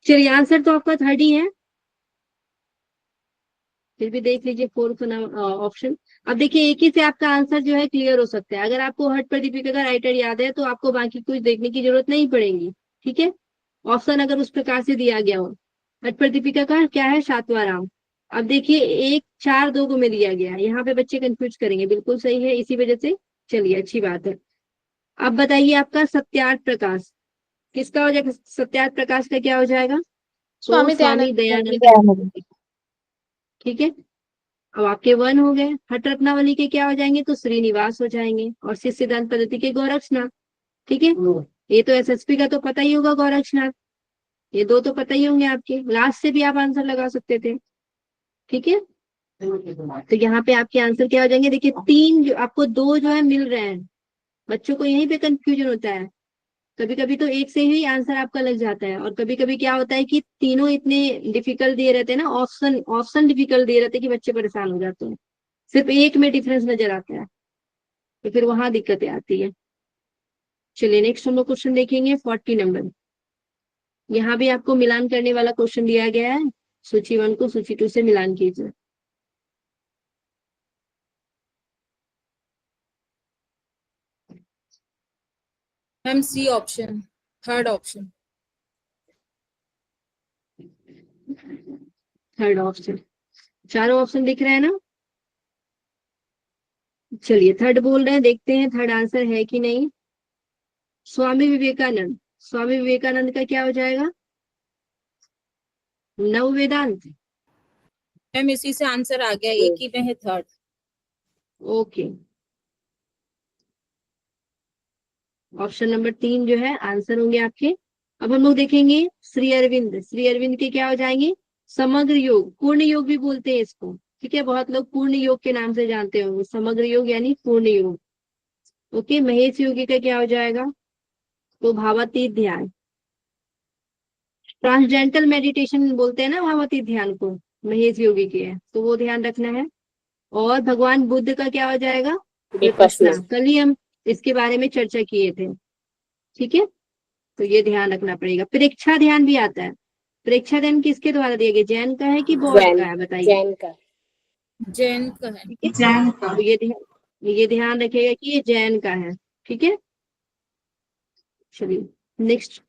चलिए आंसर तो आपका थर्ड ही है, फिर भी देख लीजिए फोर्थ ऑप्शन। अब देखिए एक ही से आपका आंसर जो है क्लियर हो सकता है, अगर आपको हट प्रदीपिका का राइटर याद है तो आपको बाकी कुछ देखने की जरूरत नहीं पड़ेगी, ठीक है। ऑप्शन अगर उस प्रकार से दिया गया हो, हट प्रदीपिका का क्या है, सातवां राम। अब देखिए 1 4 2 को में दिया गया है, यहाँ पे बच्चे कंफ्यूज करेंगे, बिल्कुल सही है, इसी वजह से चलिए अच्छी बात है। अब बताइए आपका सत्यार्थ प्रकाश किसका हो जाएगा, सत्यार्थ प्रकाश का क्या हो जाएगा, तो स्वामी स्वामी दयानंद। दयानंद, ठीक है। अब आपके 1 हो गए। हट रत्नावली के क्या हो जाएंगे, तो श्रीनिवास हो जाएंगे, और शिष्य सिद्धांत पद्धति के गोरक्षनाथ, ठीक है। ये तो एसएसपी का तो पता ही होगा गोरक्षनाथ, ये दो तो पता ही होंगे आपके, लास्ट से भी आप आंसर लगा सकते थे, ठीक है। तो यहाँ पे आपके आंसर क्या हो जाएंगे, देखिए 3 जो आपको 2 जो है मिल रहे हैं, बच्चों को यहीं पे कंफ्यूजन होता है, कभी कभी तो एक से ही आंसर आपका लग जाता है, और कभी कभी क्या होता है कि तीनों इतने डिफिकल्ट दिए रहते हैं ना, ऑप्शन ऑप्शन डिफिकल्ट दिए रहते हैं कि बच्चे परेशान हो जाते हैं, सिर्फ एक में डिफरेंस नजर आता है, तो फिर वहां दिक्कतें आती है। चलिए नेक्स्ट हम लोग क्वेश्चन देखेंगे 40 नंबर। यहाँ भी आपको मिलान करने वाला क्वेश्चन दिया गया है, सूची 1 को सूची 2 से मिलान कीजिए। Ma'am C option, third option. Third option, चारों ऑप्शन दिख रहे हैं ना। चलिए थर्ड बोल रहे हैं, देखते हैं थर्ड आंसर है कि नहीं। स्वामी विवेकानंद, स्वामी विवेकानंद का क्या हो जाएगा, नव वेदांत। मैम इसी से आंसर आ गया, एक ही में है थर्ड। ओके, ऑप्शन नंबर 3 जो है आंसर होंगे आपके। अब हम लोग देखेंगे श्री अरविंद, श्री अरविंद के क्या हो जाएंगे, समग्र योग, पूर्ण योग भी बोलते हैं इसको, ठीक है, बहुत लोग पूर्ण योग के नाम से जानते होंगे, समग्र योग यानी पूर्ण योग। ओके, महेश योगी का क्या हो जाएगा, तो भावातीत ध्यान, ट्रांसजेंटल मेडिटेशन बोलते हैं ना भावातीत ध्यान को, महेश योगी के है, तो वो ध्यान रखना है। और भगवान बुद्ध का क्या हो जाएगा, विपश्यना, कल ही हम इसके बारे में चर्चा किए थे, ठीक है, तो ये ध्यान रखना पड़ेगा। प्रेक्षा ध्यान भी आता है, प्रेक्षा ध्यान किसके द्वारा दिया गया, जैन का है कि बौद्ध का है, बताइए। जैन का। जैन का है। ठीक है, जैन का, तो ये ध्यान रखिएगा कि ये जैन का है, ठीक है। चलिए नेक्स्ट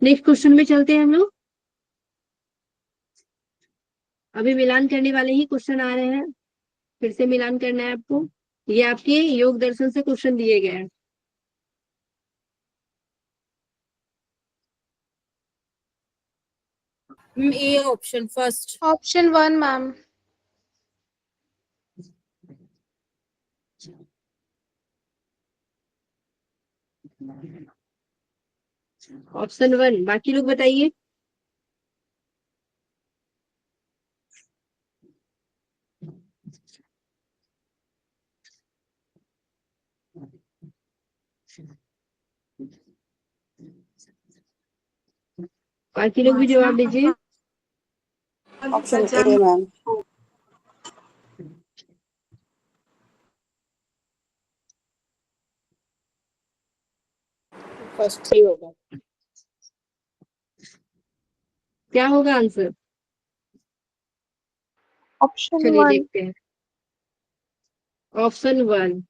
नेक्स्ट क्वेश्चन में चलते हैं हम लोग। अभी मिलान करने वाले ही क्वेश्चन आ रहे हैं, फिर से मिलान करना है आपको। ये आपके योग दर्शन से क्वेश्चन दिए गए हैं। A option first. Option 1 ma'am. Option 1, बाकी लोग बताइए। बाकी लोग भी जवाब दीजिए। Option A ma'am. फर्स्ट ही होगा। क्या होगा आंसर? ऑप्शन चलिए 1। देखते हैं। ऑप्शन 1,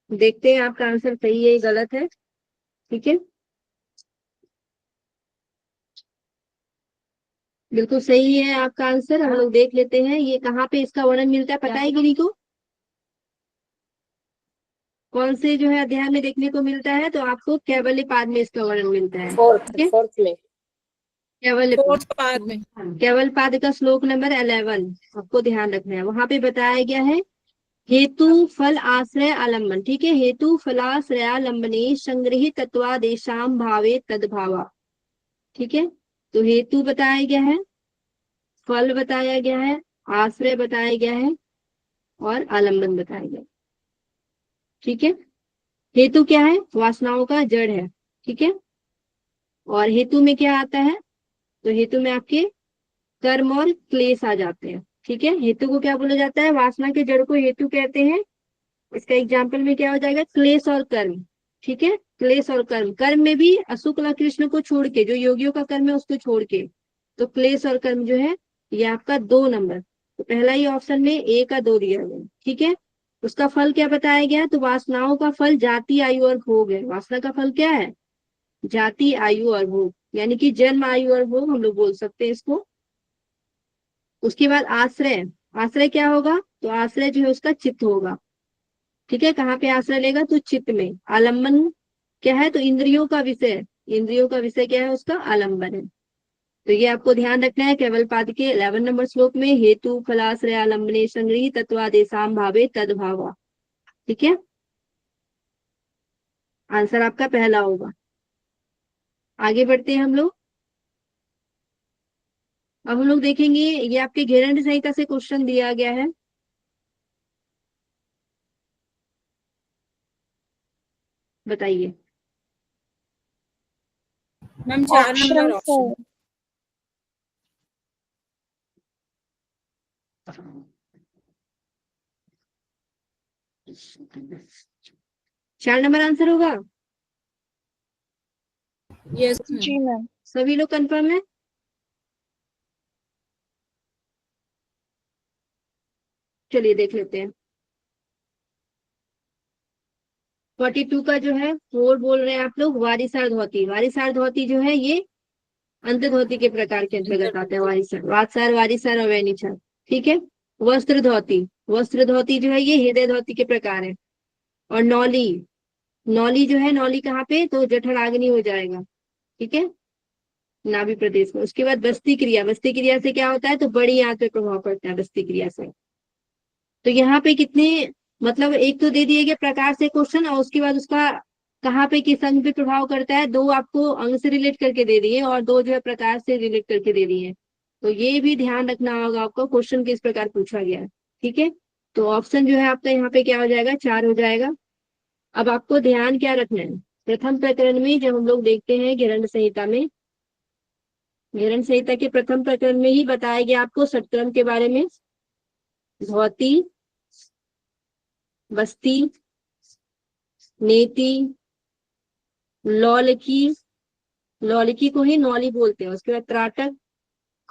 देखते हैं आपका आंसर सही है या गलत है। ठीक है, बिल्कुल सही है आपका आंसर। हम लोग देख लेते हैं ये कहाँ पे इसका वर्णन मिलता है, पता है किसी को? कौन से जो है अध्याय में देखने को मिलता है? तो आपको कैवल्य पाद में इसका वर्णन मिलता है। ठीक है, फोर्थ में। कैवल्य फोर्थ पाद में। केवल पाद का श्लोक नंबर 11 आपको ध्यान रखना है। वहां पे बताया गया है हेतु फल आश्रय आलम्बन। ठीक है, हेतु फलाश्रयालंबने संग्रहित तत्वादेशाम भावे तद्भावा। ठीक है, तो हेतु बताया गया है, फल बताया गया है, आश्रय बताया गया है और आलम्बन बताया गया है। ठीक है, हेतु क्या है? वासनाओं का जड़ है। ठीक है, और हेतु में क्या आता है? तो हेतु में आपके कर्म और क्लेश आ जाते हैं। ठीक है, हेतु को क्या बोला जाता है? वासना के जड़ को हेतु कहते हैं। इसका एग्जाम्पल में क्या हो जाएगा? क्लेश और कर्म। ठीक है, क्लेश और कर्म। कर्म में भी अशुक्ल कृष्ण को छोड़ के, जो योगियों का कर्म है उसको छोड़ के, तो क्लेश और कर्म जो है ये आपका 2 नंबर। तो पहला ही ऑप्शन में ए का 2 दिया गया। ठीक है, उसका फल क्या बताया गया? तो वासनाओं का फल जाति आयु और भोग है। वासना का फल क्या है? जाति आयु और भोग, यानी कि जन्म आयु और भोग हम लोग बोल सकते हैं इसको। उसके बाद आश्रय। आश्रय क्या होगा? तो आश्रय जो है उसका चित्त होगा। ठीक है, कहाँ पे आश्रय लेगा? तो चित्त में। आलम्बन क्या है? तो इंद्रियों का विषय। इंद्रियों का विषय क्या है? उसका आलम्बन है। तो ये आपको ध्यान रखना है। केवल पाद के 11 नंबर श्लोक में हेतु फलाश्रय आलम्बने संग्रही तत्वादेशाम भावे तद्भावा। ठीक है, आंसर आपका पहला होगा। आगे बढ़ते हैं हम लोग। अब हम लोग देखेंगे, ये आपके घेरंड संहिता से क्वेश्चन दिया गया है। बताइए। Ma'am 4 option number option. 4। 4 number answer होगा। यस जी मैम। सभी लोग कंफर्म है? चलिए देख लेते हैं। 42 का जो है 4 बोल रहे हैं आप लोग। वारिसार धोती। वारिसार धोती जो है ये अंत धोती के प्रकार के अंतर्गत आते हैं। वारिसार, वात्सार, वारिसार और वैनिसार। ठीक है, वस्त्र धोती। वस्त्र धोती जो है ये हृदय धोती के प्रकार है। और नौली। नौली जो है, नौली कहाँ पे? तो जठराग्नि हो जाएगा। ठीक है, नाभि प्रदेश में। उसके बाद बस्ती क्रिया। बस्ती क्रिया से क्या होता है? तो बड़ी आंत पे प्रभाव पड़ता है बस्ती क्रिया से। तो यहाँ पे कितने, मतलब एक तो दे दिए गए प्रकार से क्वेश्चन, और उसके बाद उसका कहाँ पे किस अंग पे प्रभाव करता है, 2 आपको अंग से रिलेट करके दे दिए और 2 जो है प्रकार से रिलेट करके दे दिए। तो ये भी ध्यान रखना होगा आपको, क्वेश्चन किस प्रकार पूछा गया है। ठीक है, तो ऑप्शन जो है आपका यहाँ पे क्या हो जाएगा? 4 हो जाएगा। अब आपको ध्यान क्या रखना है? प्रथम प्रकरण में जब हम लोग देखते हैं घेरंड संहिता में, घेरंड संहिता के प्रथम प्रकरण में ही बताया गया आपको षटक्रम के बारे में। धोती, बस्ती, नेति, लौलकी, लौलकी को ही नौली बोलते हैं। उसके बाद त्राटक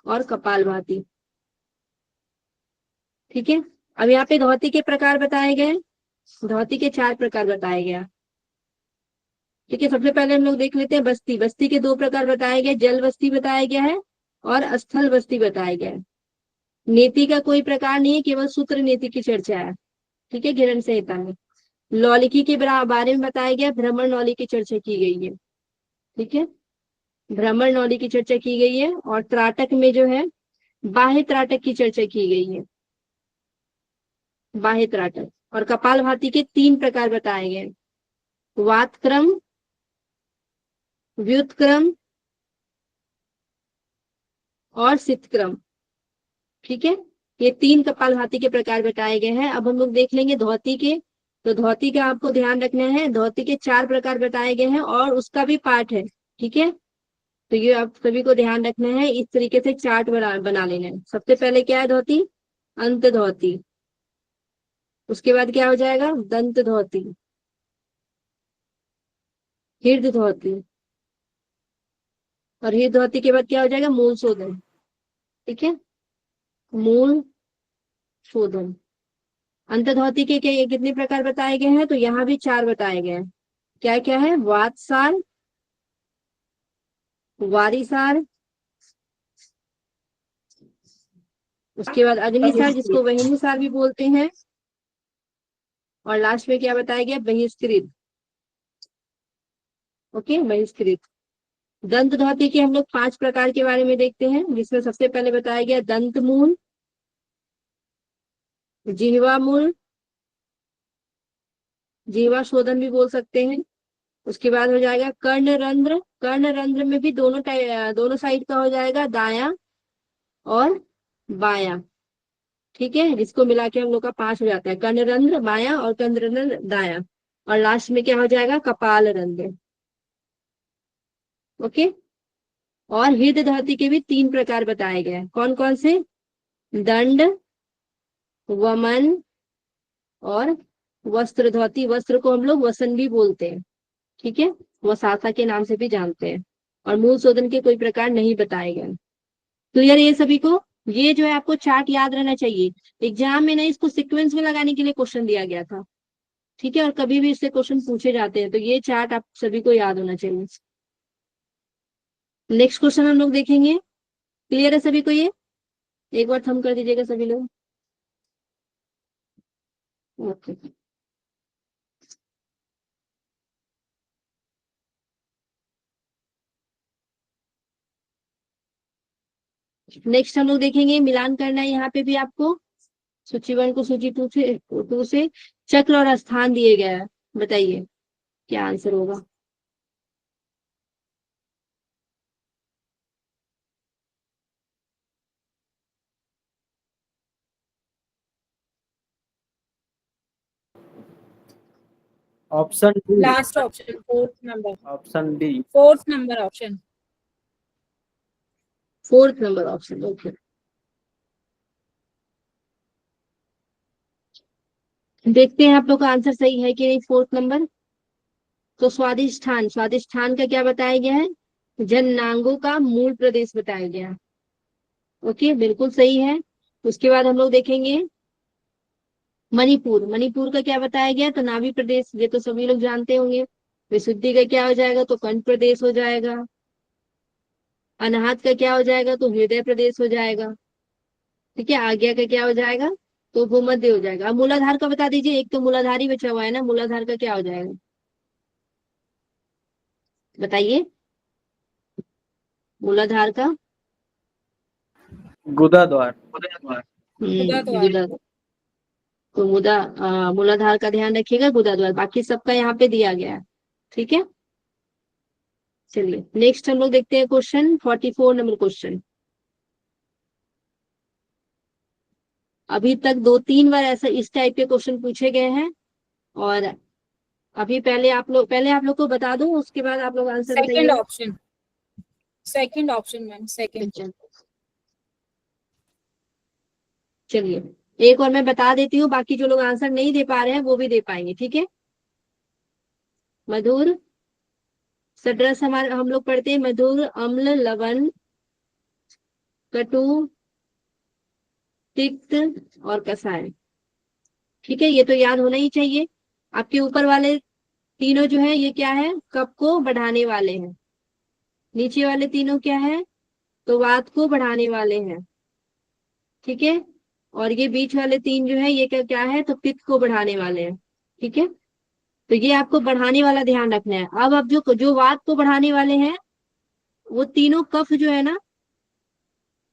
और कपालभाति। ठीक है, अब यहाँ पे धोती के प्रकार बताए गए। धोती के 4 प्रकार बताए गया। ठीक है, सबसे पहले हम लोग देख लेते हैं बस्ती। बस्ती के 2 प्रकार बताए गए। जल बस्ती बताया गया है और स्थल बस्ती बताया गया है। नीति का कोई प्रकार नहीं है, केवल सूत्र नीति की चर्चा है। ठीक है, घिरण संहिता में लौलिकी के बारे में बताया गया, भ्रमर नौली की चर्चा की गई है। ठीक है, भ्रमर नौली की चर्चा की गई है। और त्राटक में जो है बाह्य त्राटक की चर्चा की गई है, बाह्य त्राटक। और कपालभाति के 3 प्रकार बताए गए, वातक्रम, व्युत्क्रम और सितक्रम। ठीक है, ये 3 कपालभाति के प्रकार बताए गए हैं। अब हम लोग देख लेंगे धौती के। तो धौती का आपको ध्यान रखना है, धौती के 4 प्रकार बताए गए हैं और उसका भी पाठ है। ठीक है, तो ये आप सभी को ध्यान रखना है, इस तरीके से चार्ट बना लेना है। सबसे पहले क्या है धौती, अंत धौती। उसके बाद क्या हो जाएगा, दंत धौती, हृद धौती, और हृद धौती के बाद क्या हो जाएगा, मूल शोधन। ठीक है, मूल शोधन। अंत धौती के कितने प्रकार बताए गए हैं, तो यहाँ भी 4 बताए गए हैं। क्या क्या है, वातसार, वारिसार, उसके बाद अग्निसार जिसको वहिनीसार भी बोलते हैं, और लास्ट में क्या बताया गया, बहिष्कृत। ओके, बहिष्कृत। दंत धौती के हम लोग 5 प्रकार के बारे में देखते हैं, जिसमें सबसे पहले बताया गया दंत मूल, जिह्वा मूल, जिह्वा शोधन भी बोल सकते हैं। उसके बाद हो जाएगा कर्ण रंध्र। कर्ण रंध्र में भी दोनों साइड का हो जाएगा, दाया और बाया। ठीक है, जिसको मिला के हम लोग का 5 हो जाता है, कर्ण रंध्र बाया और कर्ण रंध्र दाया। और लास्ट में क्या हो जाएगा, कपाल रंध्र। ओके, और हृद धौती के भी 3 प्रकार बताए गए हैं। कौन कौन से, दंड, वमन और वस्त्र धौती। वस्त्र को हम लोग वसन भी बोलते हैं। ठीक है, वसासा के नाम से भी जानते हैं। और मूल शोधन के कोई प्रकार नहीं बताए गए। क्लियर ये सभी को। ये जो है आपको चार्ट याद रहना चाहिए, एग्जाम में ना इसको सीक्वेंस में लगाने के लिए क्वेश्चन दिया गया था। ठीक है, और कभी भी इससे क्वेश्चन पूछे जाते हैं, तो ये चार्ट आप सभी को याद होना चाहिए। नेक्स्ट क्वेश्चन हम लोग देखेंगे। क्लियर है सभी को ये, एक बार थम कर दीजिएगा सभी लोग। ओके, नेक्स्ट हम लोग देखेंगे, मिलान करना है यहाँ पे भी आपको। सूची 1 को सूची 2 से चक्र और स्थान दिए गया है। बताइए क्या आंसर होगा। Option D. Last option, 4th number, option D. 4th number option. 4th number option. Okay, देखते हैं आप लोग का आंसर सही है कि नहीं। 4th नंबर, तो स्वादिष्ठान। स्वादिष्ठान का क्या बताया गया है, जननांगों का मूल प्रदेश बताया गया। ओके, बिल्कुल सही है। उसके बाद हम लोग देखेंगे मणिपुर। मणिपुर का क्या बताया गया, तो नाभि प्रदेश, ये तो सभी लोग जानते होंगे। विशुद्धि का क्या हो जाएगा, तो कंठ प्रदेश हो जाएगा। अनाहत का क्या हो जाएगा, तो हृदय प्रदेश हो जाएगा। ठीक है, आज्ञा का क्या हो जाएगा, तो भूमध्य हो जाएगा। अब मूलाधार का बता दीजिए, एक तो मूलाधार ही बचा हुआ है ना, मूलाधार का क्या हो जाएगा, बताइए। मूलाधार का गुदा द्वार। गुदा द्वार। गुदा। तो मूलाधार का ध्यान रखिएगा, गुदा द्वार। बाकी सबका यहाँ पे दिया गया है। ठीक है, चलिए नेक्स्ट हम लोग देखते हैं क्वेश्चन 44 नंबर क्वेश्चन। अभी तक 2-3 बार ऐसा इस टाइप के क्वेश्चन पूछे गए हैं। और अभी पहले आप लोग को बता दूं, उसके बाद आप लोग आंसर सेकंड बताइएगा। Option, second option ma'am, second. चलिए एक और मैं बता देती हूँ, बाकी जो लोग आंसर नहीं दे पा रहे हैं वो भी दे पाएंगे। ठीक है, मधुर सड्रस हमारे हम लोग पढ़ते हैं, मधुर, अम्ल, लवण, कटु, तिक्त और कसाय। ठीक है, ये तो याद होना ही चाहिए। आपके ऊपर वाले तीनों जो है ये क्या है, कफ को बढ़ाने वाले हैं। नीचे वाले तीनों क्या है, तो वात को बढ़ाने वाले हैं। ठीक है। और ये बीच वाले 3 जो है ये क्या क्या है, तो पित्त को बढ़ाने वाले हैं। ठीक है, तो ये आपको बढ़ाने वाला ध्यान रखना है। अब जो जो वात को बढ़ाने वाले हैं वो तीनों कफ जो है ना,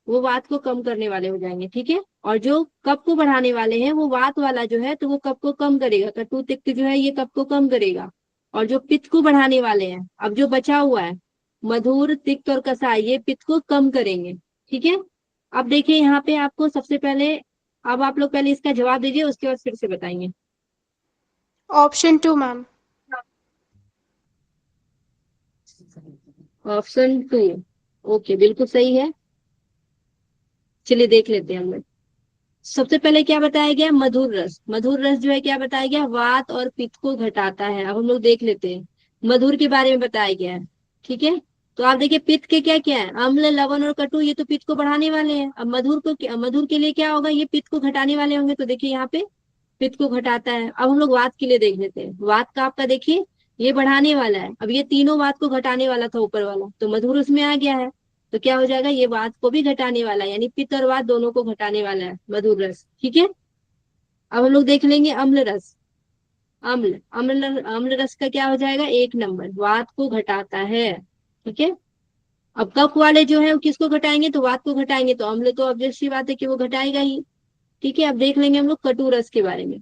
वो वात को कम करने वाले हो जाएंगे। ठीक है, और जो कफ को बढ़ाने वाले हैं वो वात वाला जो है तो वो कफ को कम करेगा। कटु तिक्त जो है ये कफ को कम करेगा। और जो पित्त को बढ़ाने वाले हैं, अब जो बचा हुआ है मधुर, तिक्त और कसाय, ये पित्त को कम करेंगे। ठीक है, अब देखिए यहाँ पे आपको सबसे पहले, अब आप लोग पहले इसका जवाब दीजिए, उसके बाद फिर से बताएंगे। Option 2 ma'am. ऑप्शन 2, ओके, बिल्कुल सही है। चलिए देख लेते हैं हम लोग। सबसे पहले क्या बताया गया, मधुर रस। मधुर रस जो है क्या बताया गया, वात और पित्त को घटाता है। अब हम लोग देख लेते हैं, मधुर के बारे में बताया गया है। ठीक है, तो आप देखिए पित्त के क्या क्या है, अम्ल, लवण और कटु, ये तो पित्त को बढ़ाने वाले हैं। अब मधुर के लिए क्या होगा, ये पित्त को घटाने वाले होंगे। तो देखिए यहाँ पे पित्त को घटाता है। अब हम लोग वात के लिए देख लेते हैं। वात का आपका देखिए ये बढ़ाने वाला है। अब ये तीनों वात को घटाने वाला था ऊपर वाला, तो मधुर उसमें आ गया है। तो क्या हो जाएगा, ये वात को भी घटाने वाला है, यानी पित्त और वात दोनों को घटाने वाला है मधुर रस। ठीक है, अब हम लोग देख लेंगे अम्ल रस। अम्ल रस का क्या हो जाएगा, 1 नंबर, वात को घटाता है। ठीक है, अब कफ वाले जो है वो किसको घटाएंगे, तो वात को घटाएंगे, तो अम्ल तो ऑब्वियस सी बात है कि वो घटाएगा ही। ठीक है, अब देख लेंगे हम लोग कटु रस के बारे में।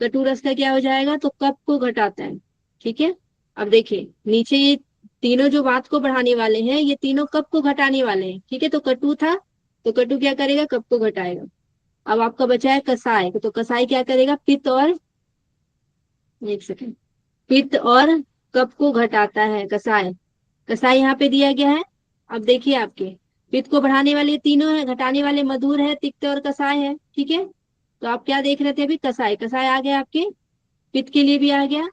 कटु रस का क्या हो जाएगा, तो कफ को घटाता है। ठीक है, अब देखिए नीचे ये तीनों जो वात को बढ़ाने वाले हैं ये तीनों कफ को घटाने वाले हैं। ठीक है, तो कटु था, तो कटु क्या करेगा, कफ को घटाएगा। अब आपका बचा है कसाय, तो कसाय क्या करेगा, पित्त और, एक सेकंड, पित्त और कफ को घटाता है कसाय। कसाय यहाँ पे दिया गया है। अब देखिए आपके पित्त को बढ़ाने वाले तीनों है, घटाने वाले मधुर है, तिक्त और कसाय है। ठीक है, तो आप क्या देख रहे थे अभी, कसाय। कसाय आ गया आपके, पित्त के लिए भी आ गया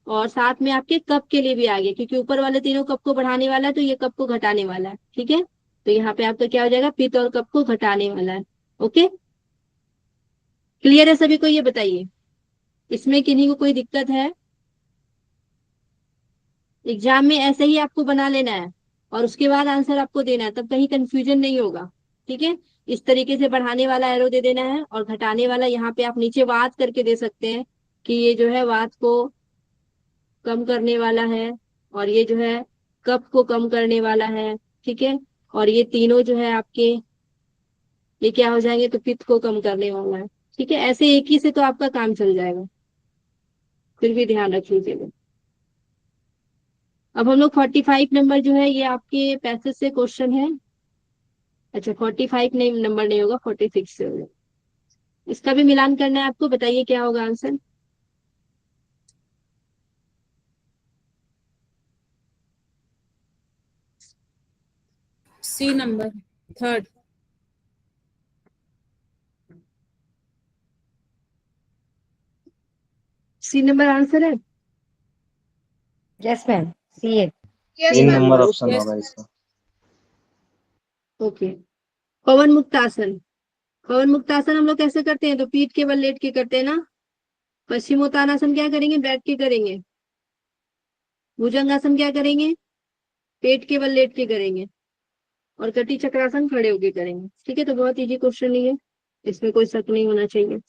और साथ में आपके कफ के लिए भी आ गया, क्योंकि ऊपर वाले तीनों कफ को बढ़ाने वाला है तो ये कफ को घटाने वाला है। ठीक है, तो यहाँ पे आपका क्या हो जाएगा, पित्त और कफ को घटाने वाला है। ओके, क्लियर है सभी को, ये बताइए इसमें किन्हीं को कोई दिक्कत है। एग्जाम में ऐसे ही आपको बना लेना है और उसके बाद आंसर आपको देना है, तब कहीं कंफ्यूजन नहीं होगा। ठीक है, इस तरीके से बढ़ाने वाला एरो दे देना है और घटाने वाला यहाँ पे आप नीचे वात करके दे सकते हैं कि ये जो है वात को कम करने वाला है और ये जो है कफ को कम करने वाला है। ठीक है, और ये तीनों जो है आपके ये क्या हो जाएंगे, तो पित्त को कम करने वाला है। ठीक है, ऐसे एक ही से तो आपका काम चल जाएगा, फिर भी ध्यान रख लीजिएगा। अब हम लोग 45 नंबर जो है ये आपके पैसेज से क्वेश्चन है। अच्छा 45 नहीं, नंबर नहीं होगा, 46 से होगा। इसका भी मिलान करना है आपको, बताइए क्या होगा answer. C number, third. C number answer है। यस मैम, सी है। Yes 3 ma'am. Number option Yes. होगा इसका। ओके, पवन मुक्त आसन। पवन मुक्त आसन हम लोग कैसे करते हैं, तो पीठ के बल लेट के करते हैं ना। पश्चिमोत्तानासन क्या करेंगे, बैठ के करेंगे। भुजंगासन क्या करेंगे, पेट के बल लेट के करेंगे। और कटी चक्रासन खड़े होके करेंगे। ठीक है, तो बहुत इजी क्वेश्चन ही है, इसमें कोई शक नहीं होना चाहिए।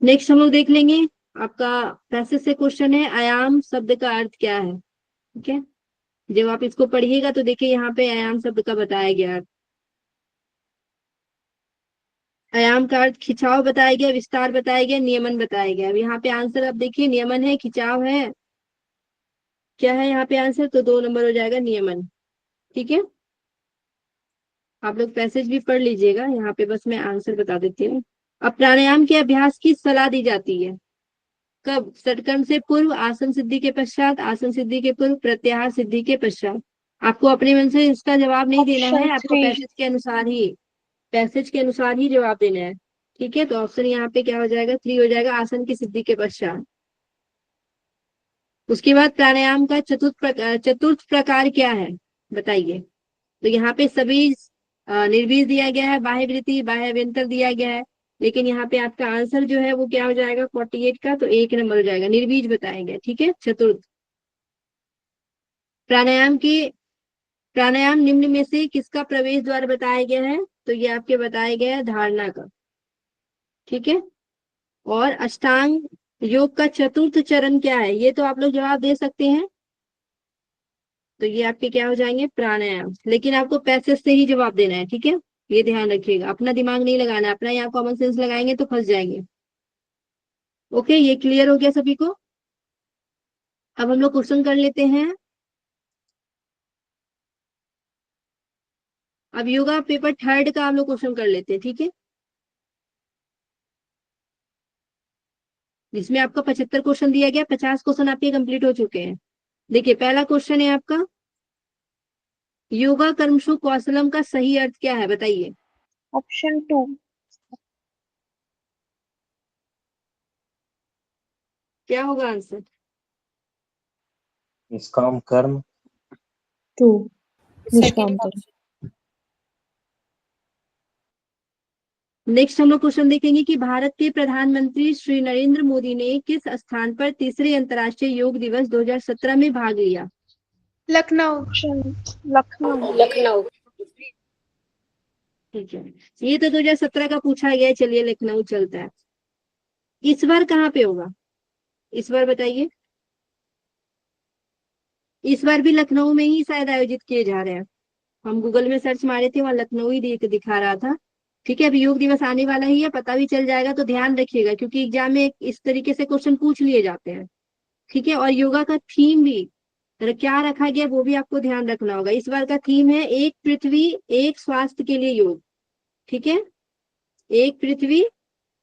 नेक्स्ट हम लोग देख लेंगे, आपका पैसेज से क्वेश्चन है, आयाम शब्द का अर्थ क्या है। ठीक है, जब आप इसको पढ़िएगा तो देखिए यहाँ पे आयाम शब्द का बताया गया। आयाम का अर्थ खिंचाव बताया गया, विस्तार बताया गया, नियमन बताया गया। अब यहाँ पे आंसर आप देखिए, नियमन है, खिंचाव है, क्या है यहाँ पे आंसर, तो 2 नंबर हो जाएगा नियमन। ठीक है, आप लोग पैसेज भी पढ़ लीजिएगा, यहाँ पे बस मैं आंसर बता देती हूँ। अब प्राणायाम के अभ्यास की सलाह दी जाती है कब, षटकर्म से पूर्व, आसन सिद्धि के पश्चात, आसन सिद्धि के पूर्व, प्रत्याहार सिद्धि के पश्चात। आपको अपने मन से इसका जवाब नहीं देना ऑप्शन है, आपको 3। पैसेज के अनुसार ही जवाब देना है। ठीक है, तो ऑप्शन यहाँ पे क्या हो जाएगा, 3 हो जाएगा, आसन की सिद्धि के पश्चात। उसके बाद प्राणायाम का चतुर्थ प्रकार क्या है, बताइए। तो यहाँ पे सभी निर्बीज दिया गया है, बाह्य वृत्ति, बाह्य अभ्यंतर दिया गया है, लेकिन यहाँ पे आपका आंसर जो है वो क्या हो जाएगा 48 का, तो 1 नंबर हो जाएगा, निर्बीज बताएंगे। ठीक है, चतुर्थ। प्राणायाम निम्न में से किसका प्रवेश द्वार बताया गया है, तो ये आपके बताए गए हैं धारणा का, ठीक है। और अष्टांग योग का चतुर्थ चरण क्या है, ये तो आप लोग जवाब दे सकते हैं। तो ये आपके क्या हो जाएंगे, प्राणायाम। लेकिन आपको पैसेज से ही जवाब देना है, ठीक है, ये ध्यान रखिएगा, अपना दिमाग नहीं लगाना, अपना यहाँ कॉमन सेंस लगाएंगे तो फंस जाएंगे। ओके, ये क्लियर हो गया सभी को। अब हम लोग क्वेश्चन कर लेते हैं। अब योगा पेपर 3 का हम लोग क्वेश्चन कर लेते हैं, ठीक है, जिसमें आपका 75 क्वेश्चन दिया गया, 50 क्वेश्चन आपके कंप्लीट हो चुके हैं। देखिए पहला क्वेश्चन है आपका, योगा कर्मसु कौशलम का सही अर्थ क्या है, बताइए। ऑप्शन 2। क्या होगा आंसर? निष्काम कर्म। 2 सेकंड निष्काम कर्म। नेक्स्ट हम लोग क्वेश्चन देखेंगे कि भारत के प्रधानमंत्री श्री नरेंद्र मोदी ने किस स्थान पर तीसरे अंतर्राष्ट्रीय योग दिवस 2017 में भाग लिया। लखनऊ। ऑप्शन लखनऊ। लखनऊ। ठीक है, ये तो 2017 का पूछा गया है, चलिए लखनऊ चलता है। इस बार कहाँ पे होगा, इस बार बताइए। इस बार भी लखनऊ में ही शायद आयोजित किए जा रहे हैं। हम गूगल में सर्च मारे थे, वहां लखनऊ ही दिखा रहा था। ठीक है, अभी योग दिवस आने वाला ही है, पता भी चल जाएगा, तो ध्यान रखिएगा क्योंकि एग्जाम में इस तरीके से क्वेश्चन पूछ लिए जाते हैं। ठीक है, और योगा का थीम भी क्या रखा गया वो भी आपको ध्यान रखना होगा। इस बार का थीम है एक पृथ्वी एक स्वास्थ्य के लिए योग। ठीक है, एक पृथ्वी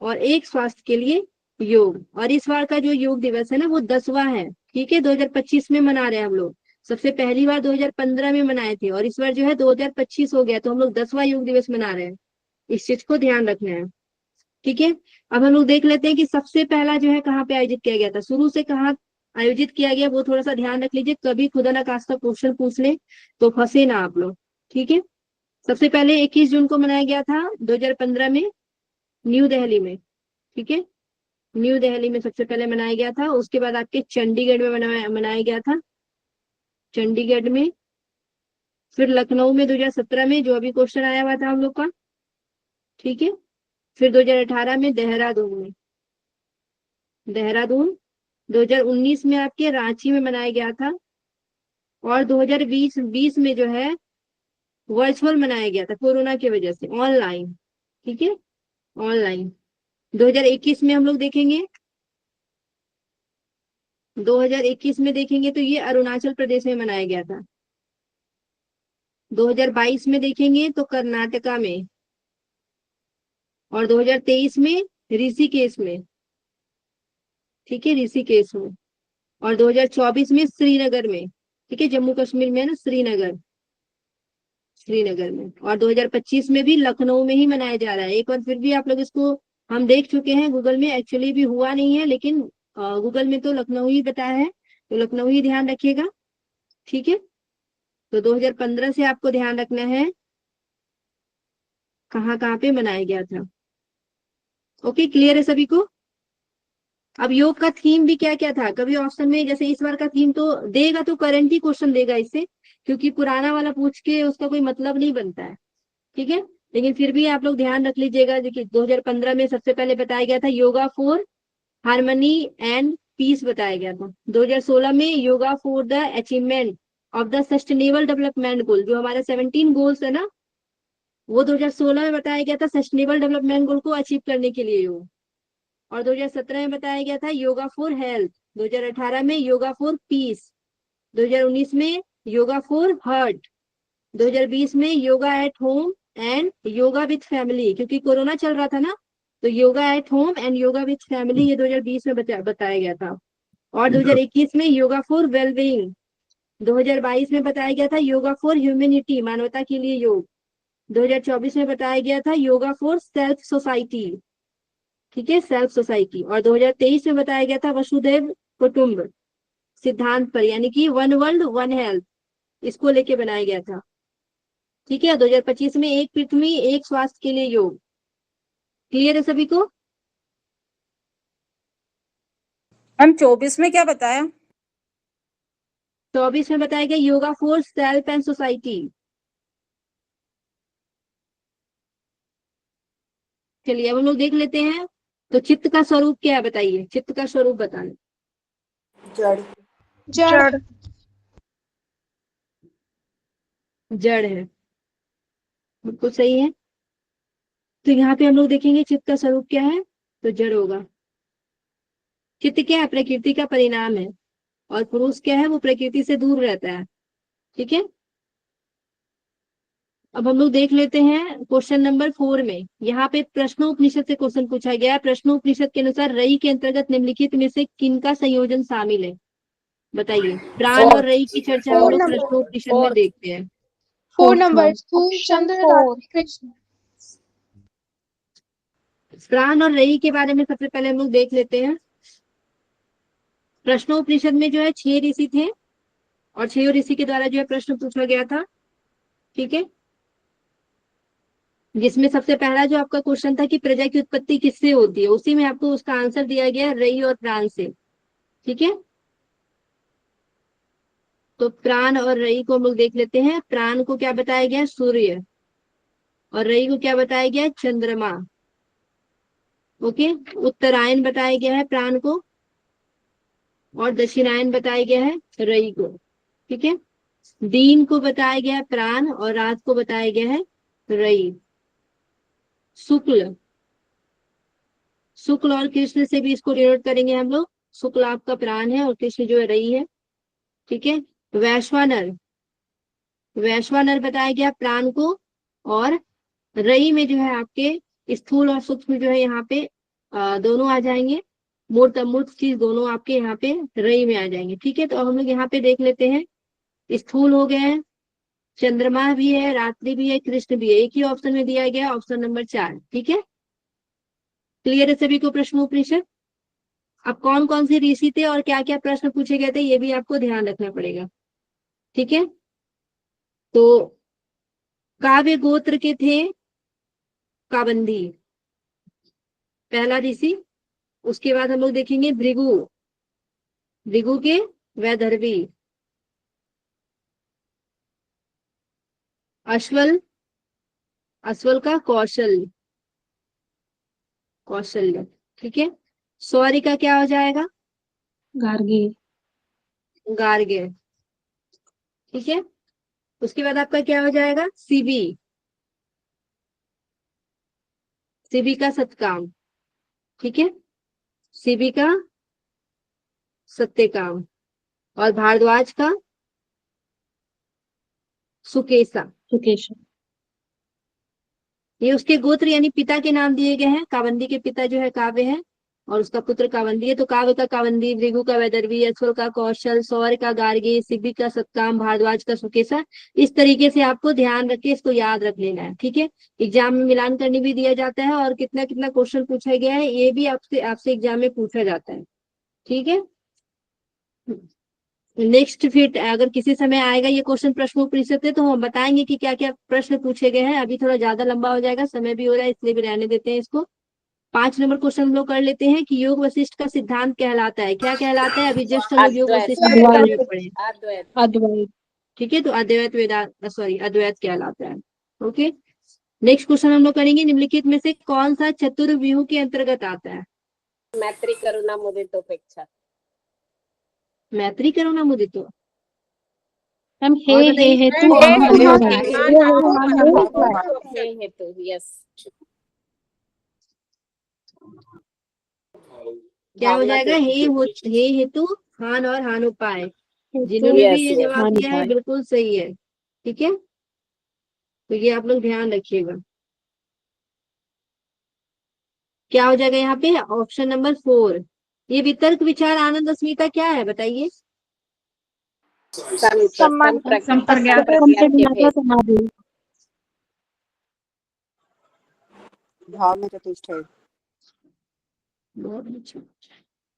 और एक स्वास्थ्य के लिए योग। और इस बार का जो योग दिवस है ना वो 10वां है। ठीक है, 2025 में मना रहे हैं हम लोग। सबसे पहली बार 2015 में मनाए थे और इस बार जो है 2025 हो गया, तो हम लोग 10वां योग दिवस मना रहे हैं। इस चीज को ध्यान रखना है। ठीक है, अब हम लोग देख लेते हैं कि सबसे पहला जो है कहाँ पे आयोजित किया गया था, शुरू से कहाँ आयोजित किया गया वो थोड़ा सा ध्यान रख लीजिए, कभी खुदा ना खास्ता क्वेश्चन पूछ ले तो फंसे ना आप लोग। ठीक है, सबसे पहले 21 जून को मनाया गया था 2015 में न्यू दिल्ली में। ठीक है, न्यू दिल्ली में सबसे पहले मनाया गया था। उसके बाद आपके चंडीगढ़ में मनाया गया था, चंडीगढ़ में। फिर लखनऊ में 2017 में, जो अभी क्वेश्चन आया हुआ था हम लोग का। ठीक है, फिर 2018 में देहरादून में, देहरादून। 2019 में आपके रांची में मनाया गया था। और 2020 में जो है वर्चुअल मनाया गया था कोरोना की वजह से, ऑनलाइन। ठीक है, ऑनलाइन। 2021 में हम लोग देखेंगे, 2021 में देखेंगे तो ये अरुणाचल प्रदेश में मनाया गया था। 2022 में देखेंगे तो कर्नाटका में। और 2023 में ऋषिकेश में। ठीक है, ऋषिकेश में। और 2024 में श्रीनगर में। ठीक है, जम्मू कश्मीर में है ना, श्रीनगर, श्रीनगर में। और 2025 में भी लखनऊ में ही मनाया जा रहा है। एक बार फिर भी आप लोग इसको, हम देख चुके हैं गूगल में, एक्चुअली भी हुआ नहीं है, लेकिन गूगल में तो लखनऊ ही बताया है, तो लखनऊ ही ध्यान रखिएगा। ठीक है, तो 2015 से आपको ध्यान रखना है कहाँ कहाँ पे मनाया गया था। ओके, क्लियर है सभी को। अब योग का थीम भी क्या क्या था, कभी ऑप्शन में, जैसे इस बार का थीम तो देगा तो करंट ही क्वेश्चन देगा इससे, क्योंकि पुराना वाला पूछ के उसका कोई मतलब नहीं बनता है। ठीक है, लेकिन फिर भी आप लोग ध्यान रख लीजिएगा। देखिए 2015 में सबसे पहले बताया गया था yoga for harmony and peace बताया गया था। 2016 में yoga for the achievement of the sustainable development goal, जो हमारे 17 गोल्स है ना, वो 2016 में बताया गया था सस्टेनेबल डेवलपमेंट गोल को अचीव करने के लिए योग। और 2017 में बताया गया था योगा फॉर हेल्थ। 2018 में योगा फॉर पीस। 2019 में योगा फॉर हार्ट। 2020 में yoga at home and yoga with family, क्योंकि कोरोना चल रहा था ना, तो yoga at home and yoga with family ये 2020 में बताया गया था। और 2021 में योगा फॉर वेलबींग। 2022 में बताया गया था योगा फॉर ह्यूमैनिटी, मानवता के लिए योग। 2024 में बताया गया था योगा फॉर सेल्फ सोसाइटी। ठीक है, सेल्फ सोसाइटी। और 2023 में बताया गया था वसुधैव कुटुंब सिद्धांत पर, यानी कि वन वर्ल्ड वन हेल्थ, इसको लेके बनाया गया था। ठीक है, 2025 में एक पृथ्वी एक स्वास्थ्य के लिए योग। क्लियर है सभी को। हम 24 में क्या बताया? 24 में बताया गया yoga for self and society. चलिए अब हम लोग देख लेते हैं। तो चित्त का स्वरूप क्या है बताइए, चित्त का स्वरूप बताना। जड़। जड़ है, बिल्कुल सही है। तो यहाँ पे हम लोग देखेंगे चित्त का स्वरूप क्या है, तो जड़ होगा। चित्त क्या है, प्रकृति का परिणाम है, और पुरुष क्या है, वो प्रकृति से दूर रहता है। ठीक है, अब हम लोग देख लेते हैं क्वेश्चन नंबर 4 में। यहाँ पे प्रश्नोपनिषद से क्वेश्चन पूछा गया है। प्रश्नोपनिषद के अनुसार रई के अंतर्गत निम्नलिखित में से किनका संयोजन शामिल है, बताइए। प्राण और रई की चर्चा हम लोग प्रश्नोपनिषद में देखते हैं। 4 नंबर स्थूल चंद्र रात्रि कृष्ण। प्राण और रई के बारे में सबसे पहले हम लोग देख लेते हैं। प्रश्नोपनिषद में जो है 6 ऋषि थे, और 6 ऋषि के द्वारा जो है प्रश्न पूछा गया था। ठीक है, जिसमें सबसे पहला जो आपका क्वेश्चन था कि प्रजा की उत्पत्ति किससे होती है, उसी में आपको उसका आंसर दिया गया है रई और प्राण से। ठीक है, तो प्राण और रई को हम लोग देख लेते हैं। प्राण को क्या बताया गया है, सूर्य, और रई को क्या बताया गया है, चंद्रमा। ओके, उत्तरायण बताया गया है प्राण को, और दक्षिणायन बताया गया है रई को। ठीक है, दिन को बताया गया है प्राण, और रात को बताया गया है रई। शुक्ल, शुक्ल और कृष्ण से भी इसको डिनोट करेंगे हम लोग। शुक्ल आपका प्राण है और कृष्ण जो है रई है। ठीक है, वैश्वानर, वैश्वानर बताया गया प्राण को, और रई में जो है आपके स्थूल और सूक्ष्म जो है यहाँ पे दोनों आ जाएंगे। मूर्त अमूर्त चीज दोनों आपके यहाँ पे रई में आ जाएंगे। ठीक है, तो अब हम लोग यहाँ पे देख लेते हैं। स्थूल हो गए हैं, चंद्रमा भी है, रात्रि भी है, कृष्ण भी है। एक ही ऑप्शन में दिया गया, ऑप्शन नंबर 4। ठीक है, क्लियर है सभी को प्रश्नोपनिषद। अब कौन कौन से ऋषि थे और क्या क्या प्रश्न पूछे गए थे, ये भी आपको ध्यान रखना पड़ेगा। ठीक है, तो काव्य गोत्र के थे काबंदी, पहला ऋषि। उसके बाद हम लोग देखेंगे भृगु, भृगु के वैदर्भी। अश्वल, अश्वल का कौशल, कौशल्य। ठीक है, सौर्य का क्या हो जाएगा, गार्गी। गार्ग्य। ठीक है, उसके बाद आपका क्या हो जाएगा, सीबी, सीबी का सतकाम। ठीक है, सीबी का सत्यकाम, और भारद्वाज का सुकेशा। सुकेश। ये उसके गोत्र यानी पिता के नाम दिए गए हैं। कावंदी के पिता जो है काव्य है, और उसका पुत्र कावंदी है। तो काव्य का कावंदी, भृगु का वैदर्भी, अश्वल का कौशल, सौर्य का गार्गी, सिबी का सतकाम, भारद्वाज का सुकेशा। इस तरीके से आपको ध्यान रख के इसको याद रख लेना है। ठीक है, एग्जाम में मिलान करने भी दिया जाता है, और कितना कितना क्वेश्चन पूछा गया है ये भी आपसे आपसे एग्जाम में पूछा जाता है। ठीक है, नेक्स्ट फिर अगर किसी समय आएगा ये क्वेश्चन प्रश्नोपनिषद से, तो हम बताएंगे कि क्या क्या प्रश्न पूछे गए हैं। अभी थोड़ा ज्यादा लंबा हो जाएगा, समय भी हो रहा है, इसलिए भी रहने देते हैं इसको। 5 नंबर क्वेश्चन हम लोग कर लेते हैं कि योग वशिष्ठ का सिद्धांत कहलाता है, क्या कहलाता है। अभी जस्ट हम लोग योग वशिष्ठ के बारे में पढ़े। अद्वैत। ठीक है, तो अद्वैत वेदांत सॉरी अद्वैत कहलाता है। ओके, नेक्स्ट क्वेश्चन हम लोग करेंगे, निम्नलिखित में से कौन सा चतुर्व्यूह के अंतर्गत आता है। मैत्री करुणा मुदितोपेक्षा। मैत्री करुणा मुदितो, हम हे और हे बताइए। हेतु हेतु, यस। क्या हो जाएगा, हे हेतु, हान और हान उपाय। जिन्होंने भी ये जवाब दिया है बिल्कुल सही है। ठीक है, तो ये आप लोग ध्यान रखिएगा। क्या हो जाएगा यहाँ पे, ऑप्शन नंबर 4। ये वितर्क विचार आनंद अस्मिता क्या है बताइए। भाव में चतुष्ट है। बहुत अच्छा।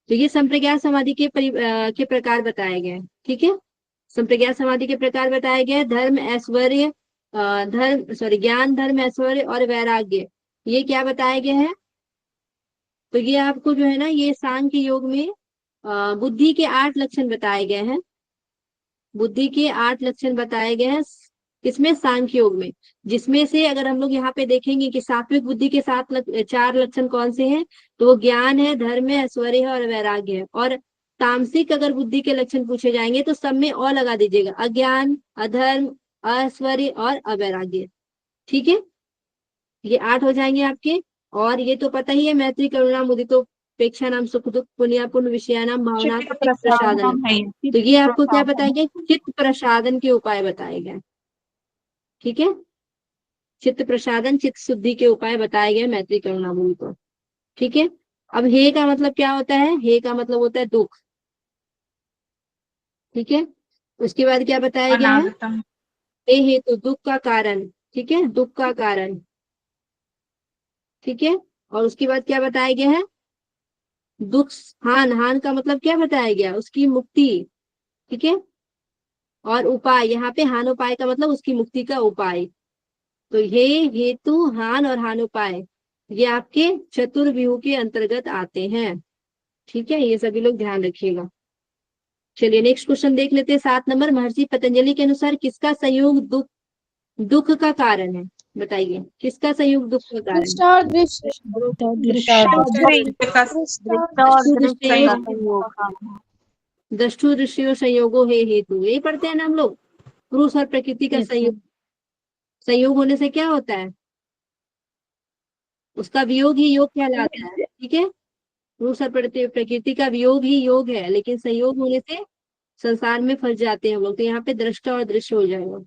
तो ये संप्रज्ञात समाधि के प्रकार बताए गए हैं। ठीक है, संप्रज्ञात समाधि के प्रकार बताए गए, धर्म ऐश्वर्य ज्ञान धर्म ऐश्वर्य और वैराग्य, ये क्या बताए गए हैं। तो ये आपको जो है ना, ये सांख्य योग में बुद्धि के 8 लक्षण बताए गए हैं। बुद्धि के 8 लक्षण बताए गए हैं। किसमें? सांख्य योग में। जिसमें से अगर हम लोग यहाँ पे देखेंगे कि सात्विक बुद्धि के 4 लक्षण कौन से हैं, तो वो ज्ञान है, धर्म है, ऐश्वर्य है और वैराग्य है। और तामसिक अगर बुद्धि के लक्षण पूछे जाएंगे तो सब में और लगा दीजिएगा, अज्ञान, अधर्म, ऐश्वर्य और अवैराग्य। ठीक है, ये 8 हो जाएंगे आपके। और ये तो पता ही है, मैत्री करुणा मुदितोपेक्षा नाम सुख दुख पुण्यापुण्य विषयानाम भावना चित्त प्रसादन। तो ये आपको क्या बताएंगे? चित्त प्रसादन के उपाय बताए गए। ठीक है, चित्त प्रसादन, चित्त शुद्धि के उपाय बताए गए मैत्री करुणा मुनि को। ठीक है, अब हे का मतलब क्या होता है? हे का मतलब होता है दुख। ठीक है, उसके बाद क्या बताया गया है? हे हेतु, दुख का कारण। ठीक है, दुख का कारण। ठीक है, और उसके बाद क्या बताया गया है? दुख हान, हान का मतलब क्या बताया गया? उसकी मुक्ति। ठीक है, और उपाय, यहाँ पे हान उपाय का मतलब उसकी मुक्ति का उपाय। तो ये हेतु, हान और हान उपाय, ये आपके चतुर्व्यूह के अंतर्गत आते हैं। ठीक है, ये सभी लोग ध्यान रखिएगा। चलिए नेक्स्ट क्वेश्चन देख लेते हैं। 7 नंबर, महर्षि पतंजलि के अनुसार किसका संयोग दुख का कारण है? बताइए, किसका संयोग दुख का कारण दृष्टा और दृश्य। है? दृष्टु दृश्यो संयोगो है हेतु, यही पढ़ते हैं ना हम लोग। पुरुष और प्रकृति का संयोग होने से क्या होता है? उसका वियोग ही योग कहलाता है। ठीक है, पुरुष और प्रकृति का वियोग ही योग है, लेकिन संयोग होने से संसार में फंस जाते हैं हम लोग। तो यहाँ पे दृष्टा और दृश्य हो जाएगा।